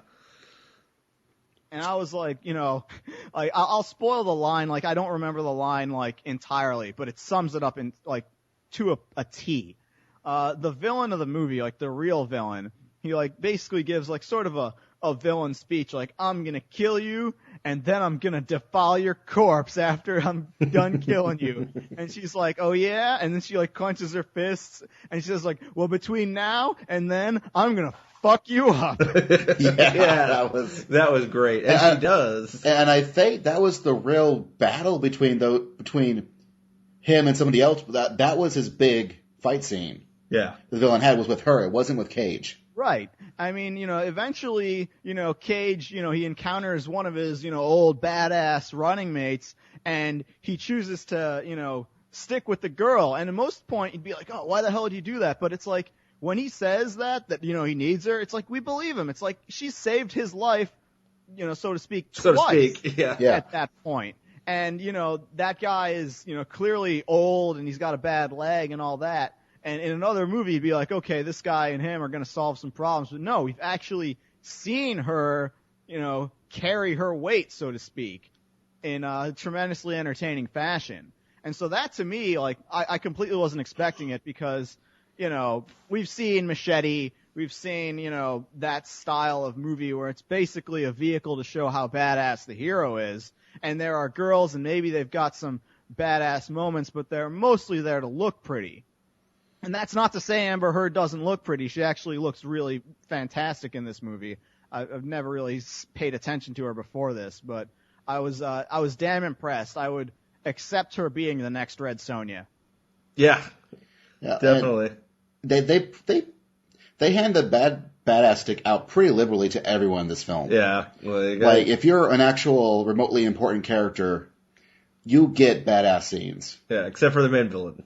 S3: And I was like, you know, like, I'll spoil the line. Like, I don't remember the line, like, entirely, but it sums it up in, like, to a T. The villain of the movie, like, the real villain, he, like, basically gives, like, sort of a villain speech, like, I'm gonna kill you, and then I'm gonna defile your corpse after I'm done killing you. And she's like, oh yeah? And then she, like, clenches her fists, and she says, like, well, between now and then, I'm gonna fuck you up.
S2: Yeah, that was great. And she does.
S1: And I think that was the real battle between him and somebody else. That was his big fight scene.
S2: Yeah.
S1: The villain had was with her. It wasn't with Cage.
S3: Right. I mean, you know, eventually, you know, Cage, you know, he encounters one of his, you know, old badass running mates, and he chooses to, you know, stick with the girl. And at most point, you'd be like, oh, why the hell did you do that? But it's like, when he says that, you know, he needs her, it's like, we believe him. It's like, she saved his life, you know, so to speak, twice.
S2: So to speak, yeah.
S3: At that point. And, you know, that guy is, you know, clearly old, and he's got a bad leg and all that. And in another movie, you'd be like, okay, this guy and him are going to solve some problems. But no, we've actually seen her, you know, carry her weight, so to speak, in a tremendously entertaining fashion. And so that, to me, like, I completely wasn't expecting it because, you know, we've seen Machete, we've seen, you know, that style of movie where it's basically a vehicle to show how badass the hero is. And there are girls, and maybe they've got some badass moments, but they're mostly there to look pretty. And that's not to say Amber Heard doesn't look pretty. She actually looks really fantastic in this movie. I've never really paid attention to her before this, but I was damn impressed. I would accept her being the next Red Sonja.
S2: Yeah, definitely.
S1: They hand the badass stick out pretty liberally to everyone in this film.
S2: Yeah.
S1: Like, if you're an actual remotely important character, you get badass scenes.
S2: Yeah, except for the main villain.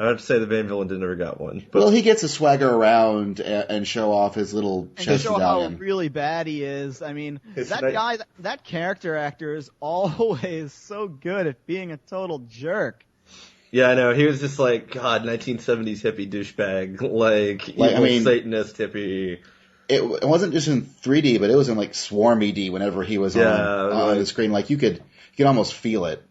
S2: I have to say the main villain never got one. But.
S1: Well, he gets to swagger around and show off his little chest
S3: and show
S1: medallion.
S3: how really bad he is. I mean, that character actor is always so good at being a total jerk.
S2: Yeah, I know. He was just like, God, 1970s hippie douchebag. Like evil Satanist hippie.
S1: It wasn't just in 3D, but it was in, like, swarmy D whenever he was on the screen. Like, you could almost feel it.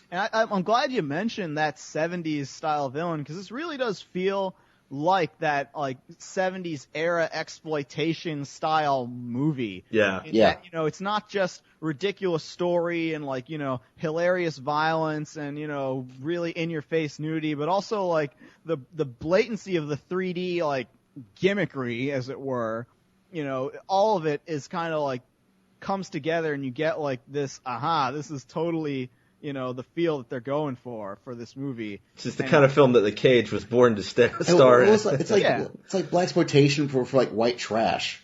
S3: And I'm glad you mentioned that 70s style villain, because this really does feel like that, like, 70s era exploitation style movie.
S2: Yeah.
S3: That, you know, it's not just ridiculous story and, like, you know, hilarious violence and, you know, really in your face nudity, but also, like, the blatancy of the 3D, like, gimmickry, as it were. You know, all of it is kind of like comes together, and you get like this, this is totally, you know, the feel that they're going for this movie.
S2: It's just the kind of film that the Cage was born to star in.
S1: It's like blaxploitation for like white trash.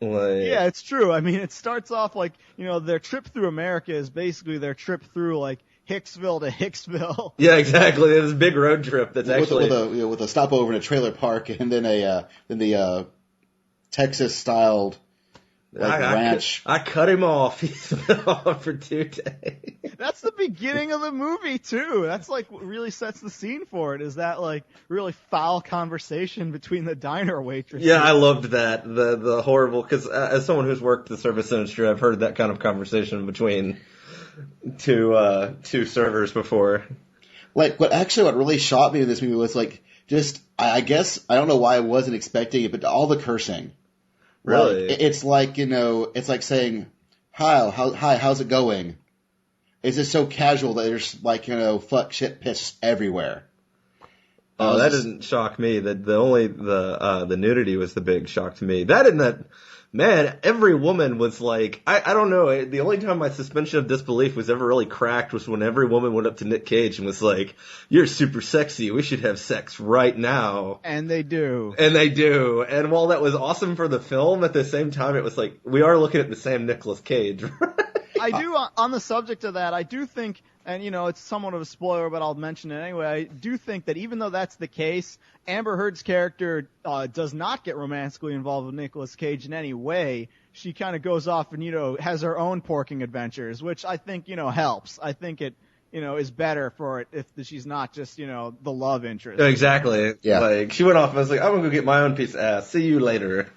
S3: Yeah, it's true. I mean, it starts off like, you know, their trip through America is basically their trip through like Hicksville to Hicksville.
S2: Yeah, exactly. There's a big road trip that's actually
S1: with a stopover in a trailer park, and then the Texas styled ranch.
S2: I cut him off. He's been on for 2 days.
S3: That's the beginning of the movie too. That's like what really sets the scene for it. Is that like really foul conversation between the diner waitress?
S2: Yeah, I loved that. The horrible, because as someone who's worked the service industry, I've heard that kind of conversation between two servers before.
S1: Like, what really shocked me in this movie was like, just, I guess, I don't know why I wasn't expecting it, but all the cursing.
S2: Really?
S1: Like, it's like, you know, it's like saying, hi, how's it going? It's just so casual that there's like, you know, fuck, shit, piss everywhere.
S2: Oh, that doesn't shock me. The nudity was the big shock to me. That and that, man, every woman was like, I don't know. The only time my suspension of disbelief was ever really cracked was when every woman went up to Nick Cage and was like, "You're super sexy. We should have sex right now."
S3: And they do.
S2: And while that was awesome for the film, at the same time, it was like, we are looking at the same Nicolas Cage.
S3: I do, on the subject of that, I do think, and it's somewhat of a spoiler, but I'll mention it anyway, I do think that even though that's the case, Amber Heard's character does not get romantically involved with Nicolas Cage in any way. She kind of goes off and, has her own porking adventures, which I think, helps. I think it, is better for it if she's not just, the love interest.
S2: Exactly.
S1: Yeah.
S2: Like, she went off and was like, I'm going to go get my own piece of ass. See you later.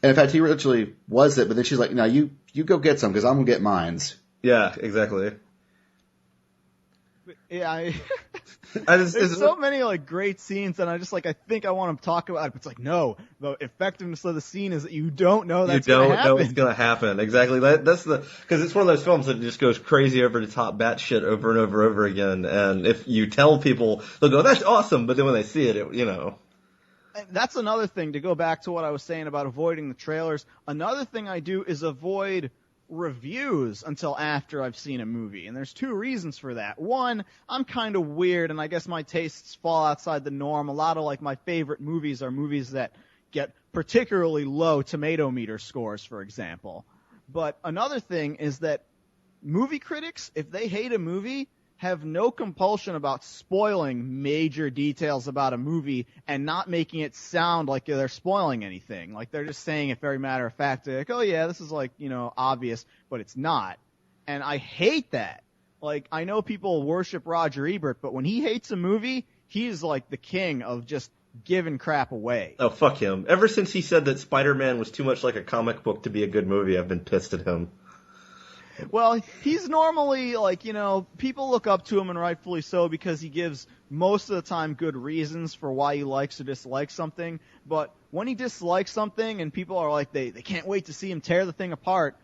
S1: And in fact, he originally was it, but then she's like, no, you go get some because I'm going to get mines.
S2: Yeah, exactly.
S3: Yeah, there's so many great scenes, and I just I think I want to talk about it. But it's no, the effectiveness of the scene is that you don't know that's going to happen.
S2: You don't know it's going to happen. Exactly. That's because it's one of those films that just goes crazy over the top batshit over and over again. And if you tell people, they'll go, "That's awesome," but then when they see it,
S3: That's another thing, to go back to what I was saying about avoiding the trailers. Another thing I do is avoid reviews until after I've seen a movie. And there's two reasons for that. One, I'm kind of weird, and I guess my tastes fall outside the norm. A lot of my favorite movies are movies that get particularly low tomato meter scores, for example. But another thing is that movie critics, if they hate a movie, have no compulsion about spoiling major details about a movie and not making it sound like they're spoiling anything. They're just saying it very matter of fact. They're oh yeah, this is obvious, but it's not. And I hate that. I know people worship Roger Ebert, but when he hates a movie, he's the king of just giving crap away.
S2: Oh, fuck him. Ever since he said that Spider-Man was too much like a comic book to be a good movie, I've been pissed at him.
S3: Well, he's normally people look up to him, and rightfully so, because he gives most of the time good reasons for why he likes or dislikes something. But when he dislikes something and people are they can't wait to see him tear the thing apart,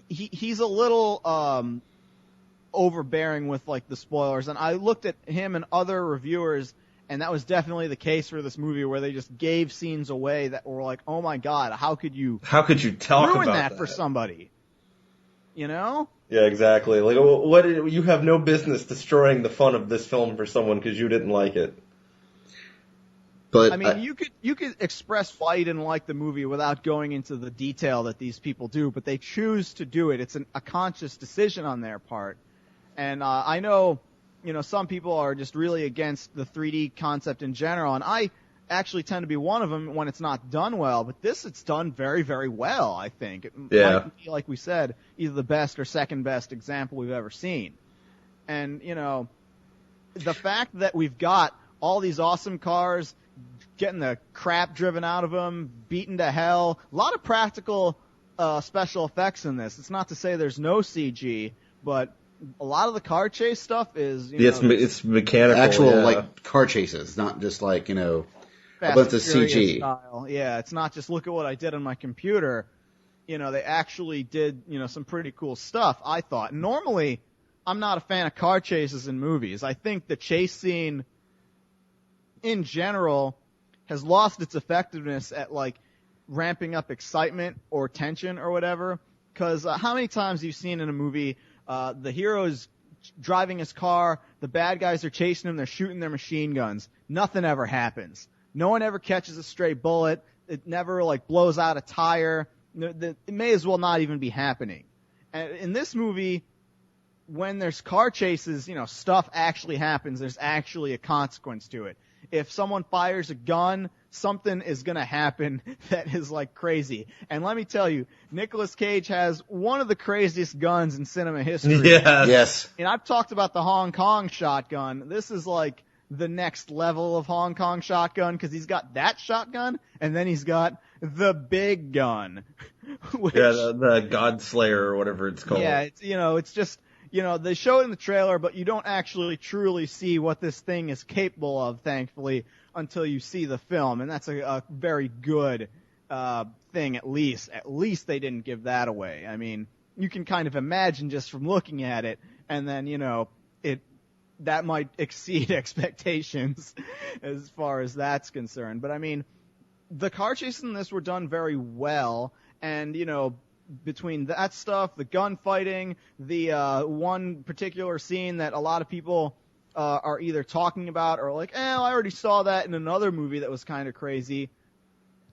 S3: he's a little overbearing with the spoilers. And I looked at him and other reviewers, and that was definitely the case for this movie, where they just gave scenes away that were oh my god, how could you
S2: talk
S3: ruin
S2: about
S3: that for somebody?
S2: Yeah, exactly. You have no business destroying the fun of this film for someone because you didn't like it.
S1: But
S3: I mean, you could express why you didn't like the movie without going into the detail that these people do, but they choose to do it. It's a conscious decision on their part. And I know, some people are just really against the 3D concept in general, and I actually tend to be one of them when it's not done well, but it's done very, very well, I think. It might be, like we said, either the best or second best example we've ever seen. And, the fact that we've got all these awesome cars, getting the crap driven out of them, beaten to hell, a lot of practical special effects in this. It's not to say there's no CG, but a lot of the car chase stuff is,
S2: it's mechanical.
S1: Actual, car chases, not just a bunch of CG.
S3: Style. Yeah, it's not just look at what I did on my computer. They actually did, some pretty cool stuff, I thought. Normally, I'm not a fan of car chases in movies. I think the chase scene, in general, has lost its effectiveness at, ramping up excitement or tension or whatever. Because how many times have you seen in a movie, the hero's driving his car, the bad guys are chasing him, they're shooting their machine guns. Nothing ever happens. No one ever catches a stray bullet. It never blows out a tire. It may as well not even be happening. And in this movie, when there's car chases, stuff actually happens. There's actually a consequence to it. If someone fires a gun, something is going to happen that is crazy. And let me tell you, Nicolas Cage has one of the craziest guns in cinema history.
S1: Yes.
S3: And I've talked about the Hong Kong shotgun. This is the next level of Hong Kong shotgun, because he's got that shotgun, and then he's got the big gun. Which,
S2: the Godslayer or whatever it's called.
S3: Yeah, it's just, they show it in the trailer, but you don't actually truly see what this thing is capable of, thankfully, until you see the film, and that's a very good thing, at least. At least they didn't give that away. I mean, you can kind of imagine just from looking at it, and then, that might exceed expectations as far as that's concerned. But I mean, the car chases in this were done very well, and between that stuff, the gunfighting, the one particular scene that a lot of people are either talking about or I already saw that in another movie that was kind of crazy.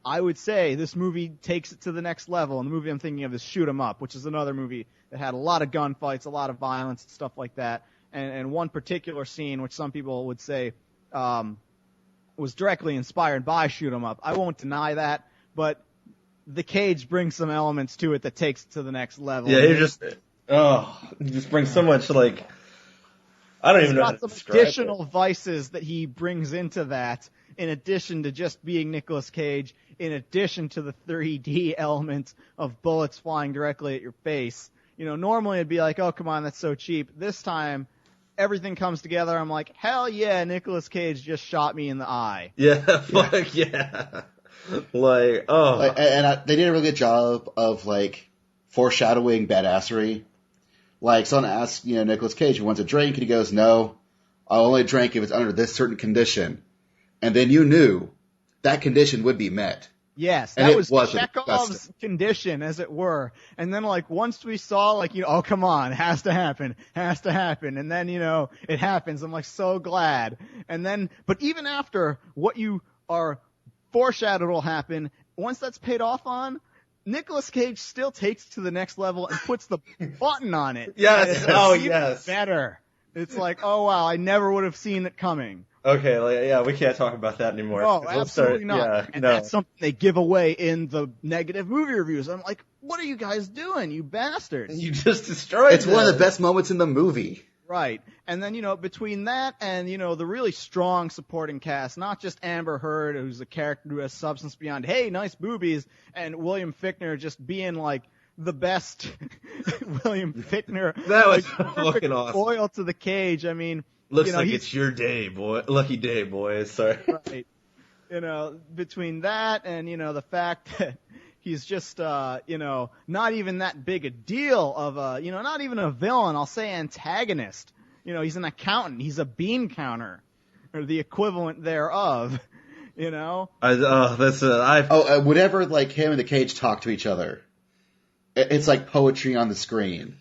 S3: I would say this movie takes it to the next level. And the movie I'm thinking of is Shoot 'Em Up, which is another movie that had a lot of gunfights, a lot of violence, and stuff like that. And one particular scene, which some people would say was directly inspired by Shoot 'Em Up. I won't deny that, but the Cage brings some elements to it that takes it to the next level.
S2: Yeah, he just brings so much, like, I don't even know how to describe it.
S3: Additional vices that he brings into that, in addition to just being Nicolas Cage, in addition to the 3D element of bullets flying directly at your face. You know, normally it'd be like, oh, come on, that's so cheap. This time, everything comes together. I'm like, hell yeah, Nicolas Cage just shot me in the eye.
S2: Yeah, fuck yeah. Like, oh.
S1: They did a really good job of, like, foreshadowing badassery. Like, someone asks, Nicolas Cage, who wants a drink, and he goes, no, I'll only drink if it's under this certain condition. And then you knew that condition would be met.
S3: Yes,
S1: and
S3: that was
S1: wasn't.
S3: Chekhov's condition, as it were. And then, like, once we saw, like, oh, come on, has to happen. And then, it happens. I'm, like, so glad. And then, but even after what you are foreshadowed will happen, once that's paid off on, Nicolas Cage still takes it to the next level and puts the button on it.
S2: Yes. Oh, yes.
S3: Better. It's like, oh wow, I never would have seen it coming.
S2: Okay, yeah, we can't talk about that anymore.
S3: Oh, absolutely not.
S2: Yeah,
S3: and that's something they give away in the negative movie reviews. I'm like, what are you guys doing, you bastards?
S2: You just destroyed
S1: It's one of the best moments in the movie.
S3: Right. And then, between that and, the really strong supporting cast, not just Amber Heard, who's a character who has substance beyond, hey, nice boobies, and William Fichtner just being, like, the best William Fichtner.
S2: That was
S3: like,
S2: fucking awesome.
S3: Loyal to the Cage. I mean,
S2: looks like it's your day, boy. Lucky day, boys. Sorry.
S3: Right. Between that and, the fact that he's just, not even that big a deal of not even a villain. I'll say antagonist. He's an accountant. He's a bean counter, or the equivalent thereof.
S1: Whenever like him and the Cage talk to each other, it's like poetry on the screen.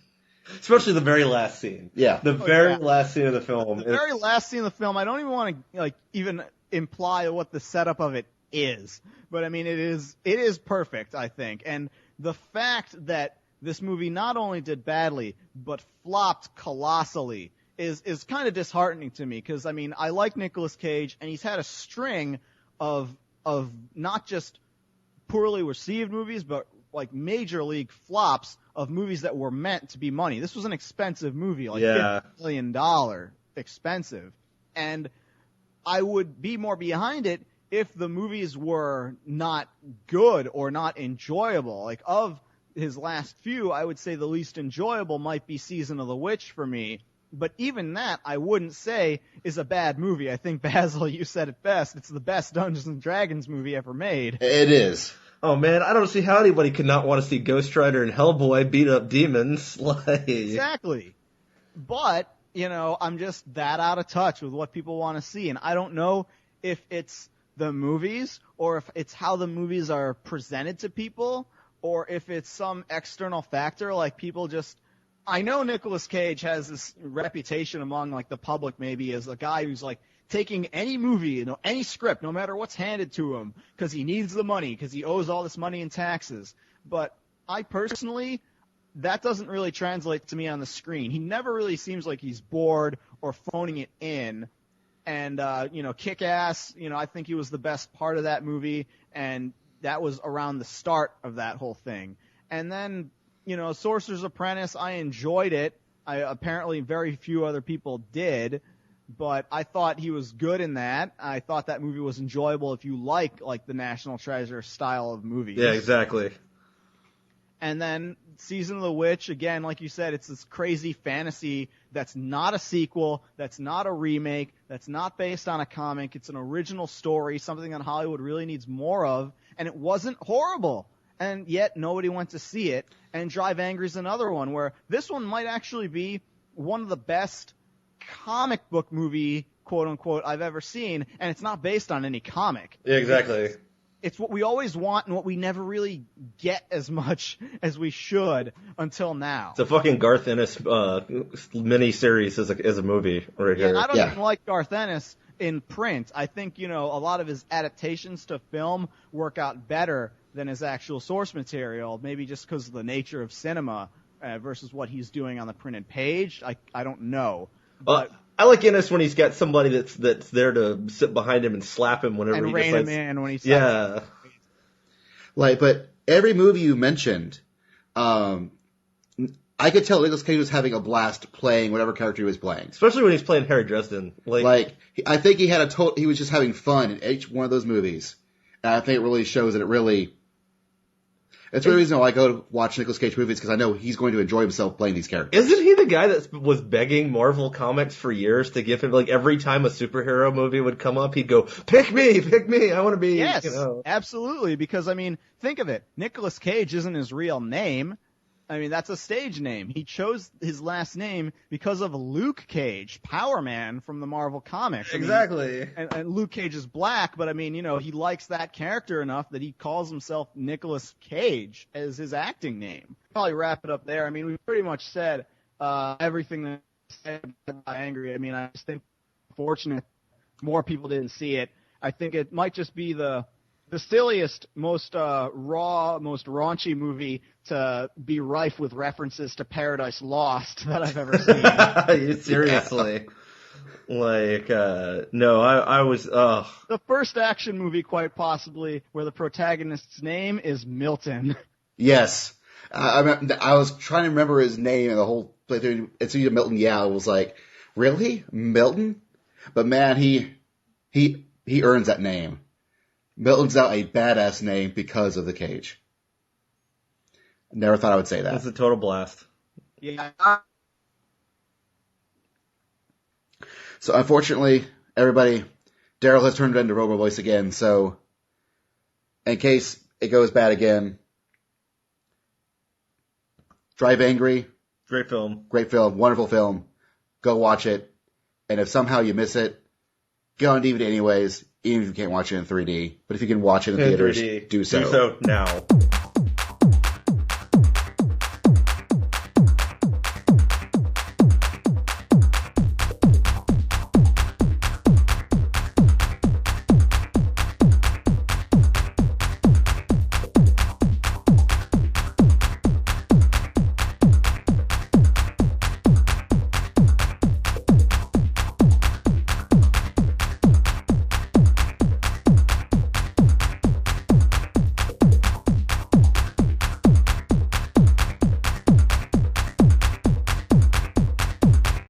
S2: Especially the very last scene.
S1: Yeah.
S2: The very last scene of the film.
S3: The very last scene of the film. I don't even want to even imply what the setup of it is. But I mean, it is perfect, I think. And the fact that this movie not only did badly, but flopped colossally is kind of disheartening to me. Because, I mean, I like Nicolas Cage, and he's had a string of not just poorly received movies, but like major league flops of movies that were meant to be money. This was an expensive movie, like $50 million expensive. And I would be more behind it if the movies were not good or not enjoyable. Like, of his last few, I would say the least enjoyable might be Season of the Witch for me. But even that, I wouldn't say is a bad movie. I think, Basil, you said it best. It's the best Dungeons & Dragons movie ever made.
S1: It is.
S2: Oh, man, I don't see how anybody could not want to see Ghost Rider and Hellboy beat up demons.
S3: Exactly. But, I'm just that out of touch with what people want to see. And I don't know if it's the movies or if it's how the movies are presented to people or if it's some external factor like people just... I know Nicolas Cage has this reputation among like the public maybe as a guy who's like taking any movie, any script, no matter what's handed to him, because he needs the money, because he owes all this money in taxes. But I personally, that doesn't really translate to me on the screen. He never really seems like he's bored or phoning it in. And, Kick-Ass, I think he was the best part of that movie, and that was around the start of that whole thing. And then, Sorcerer's Apprentice, I enjoyed it. Apparently very few other people did, but I thought he was good in that. I thought that movie was enjoyable if you like the National Treasure style of movies.
S2: Yeah, exactly.
S3: And then Season of the Witch, again, like you said, it's this crazy fantasy that's not a sequel, that's not a remake, that's not based on a comic. It's an original story, something that Hollywood really needs more of, and it wasn't horrible. And yet nobody went to see it. And Drive Angry is another one where this one might actually be one of the best comic book movie, quote unquote, I've ever seen. And it's not based on any comic.
S2: Yeah, exactly.
S3: It's what we always want and what we never really get as much as we should until now.
S2: It's a fucking Garth Ennis mini-series as a movie right here.
S3: And I don't even like Garth Ennis. in print. I think, a lot of his adaptations to film work out better than his actual source material, maybe just because of the nature of cinema versus what he's doing on the printed page. I don't know. But
S2: I like Ennis when he's got somebody that's there to sit behind him and slap him whenever he
S3: rein
S2: decides.
S3: him in when he's
S1: But every movie you mentioned, I could tell Nicolas Cage was having a blast playing whatever character he was playing.
S2: Especially when he's playing Harry Dresden.
S1: I think he was just having fun in each one of those movies. And I think it really shows that it's the reason why I go to watch Nicolas Cage movies, because I know he's going to enjoy himself playing these characters.
S2: Isn't he the guy that was begging Marvel Comics for years to give him, every time a superhero movie would come up, he'd go, pick me, I want to be,
S3: Yes, absolutely, because, think of it. Nicolas Cage isn't his real name. That's a stage name. He chose his last name because of Luke Cage, Power Man from the Marvel Comics.
S2: Exactly.
S3: And Luke Cage is black, but he likes that character enough that he calls himself Nicolas Cage as his acting name. Probably wrap it up there. We pretty much said everything that said about Angry. I just think fortunate more people didn't see it. I think it might just be the silliest, most raw, most raunchy movie to be rife with references to Paradise Lost that I've ever seen.
S2: Seriously. No, I was,
S3: The first action movie, quite possibly, where the protagonist's name is Milton.
S1: Yes. I was trying to remember his name and the whole playthrough. It's either Milton, I was like, really? Milton? But man, he earns that name. Milton's now a badass name because of the Cage. Never thought I would say that.
S2: It's a total blast.
S3: Yeah.
S1: So unfortunately, everybody, Daryl has turned into Robo Voice again, so in case it goes bad again, Drive Angry.
S2: Great film.
S1: Great film. Wonderful film. Go watch it. And if somehow you miss it, get on DVD anyways, even if you can't watch it in 3D. But if you can watch it in theaters, do so.
S2: Do so now.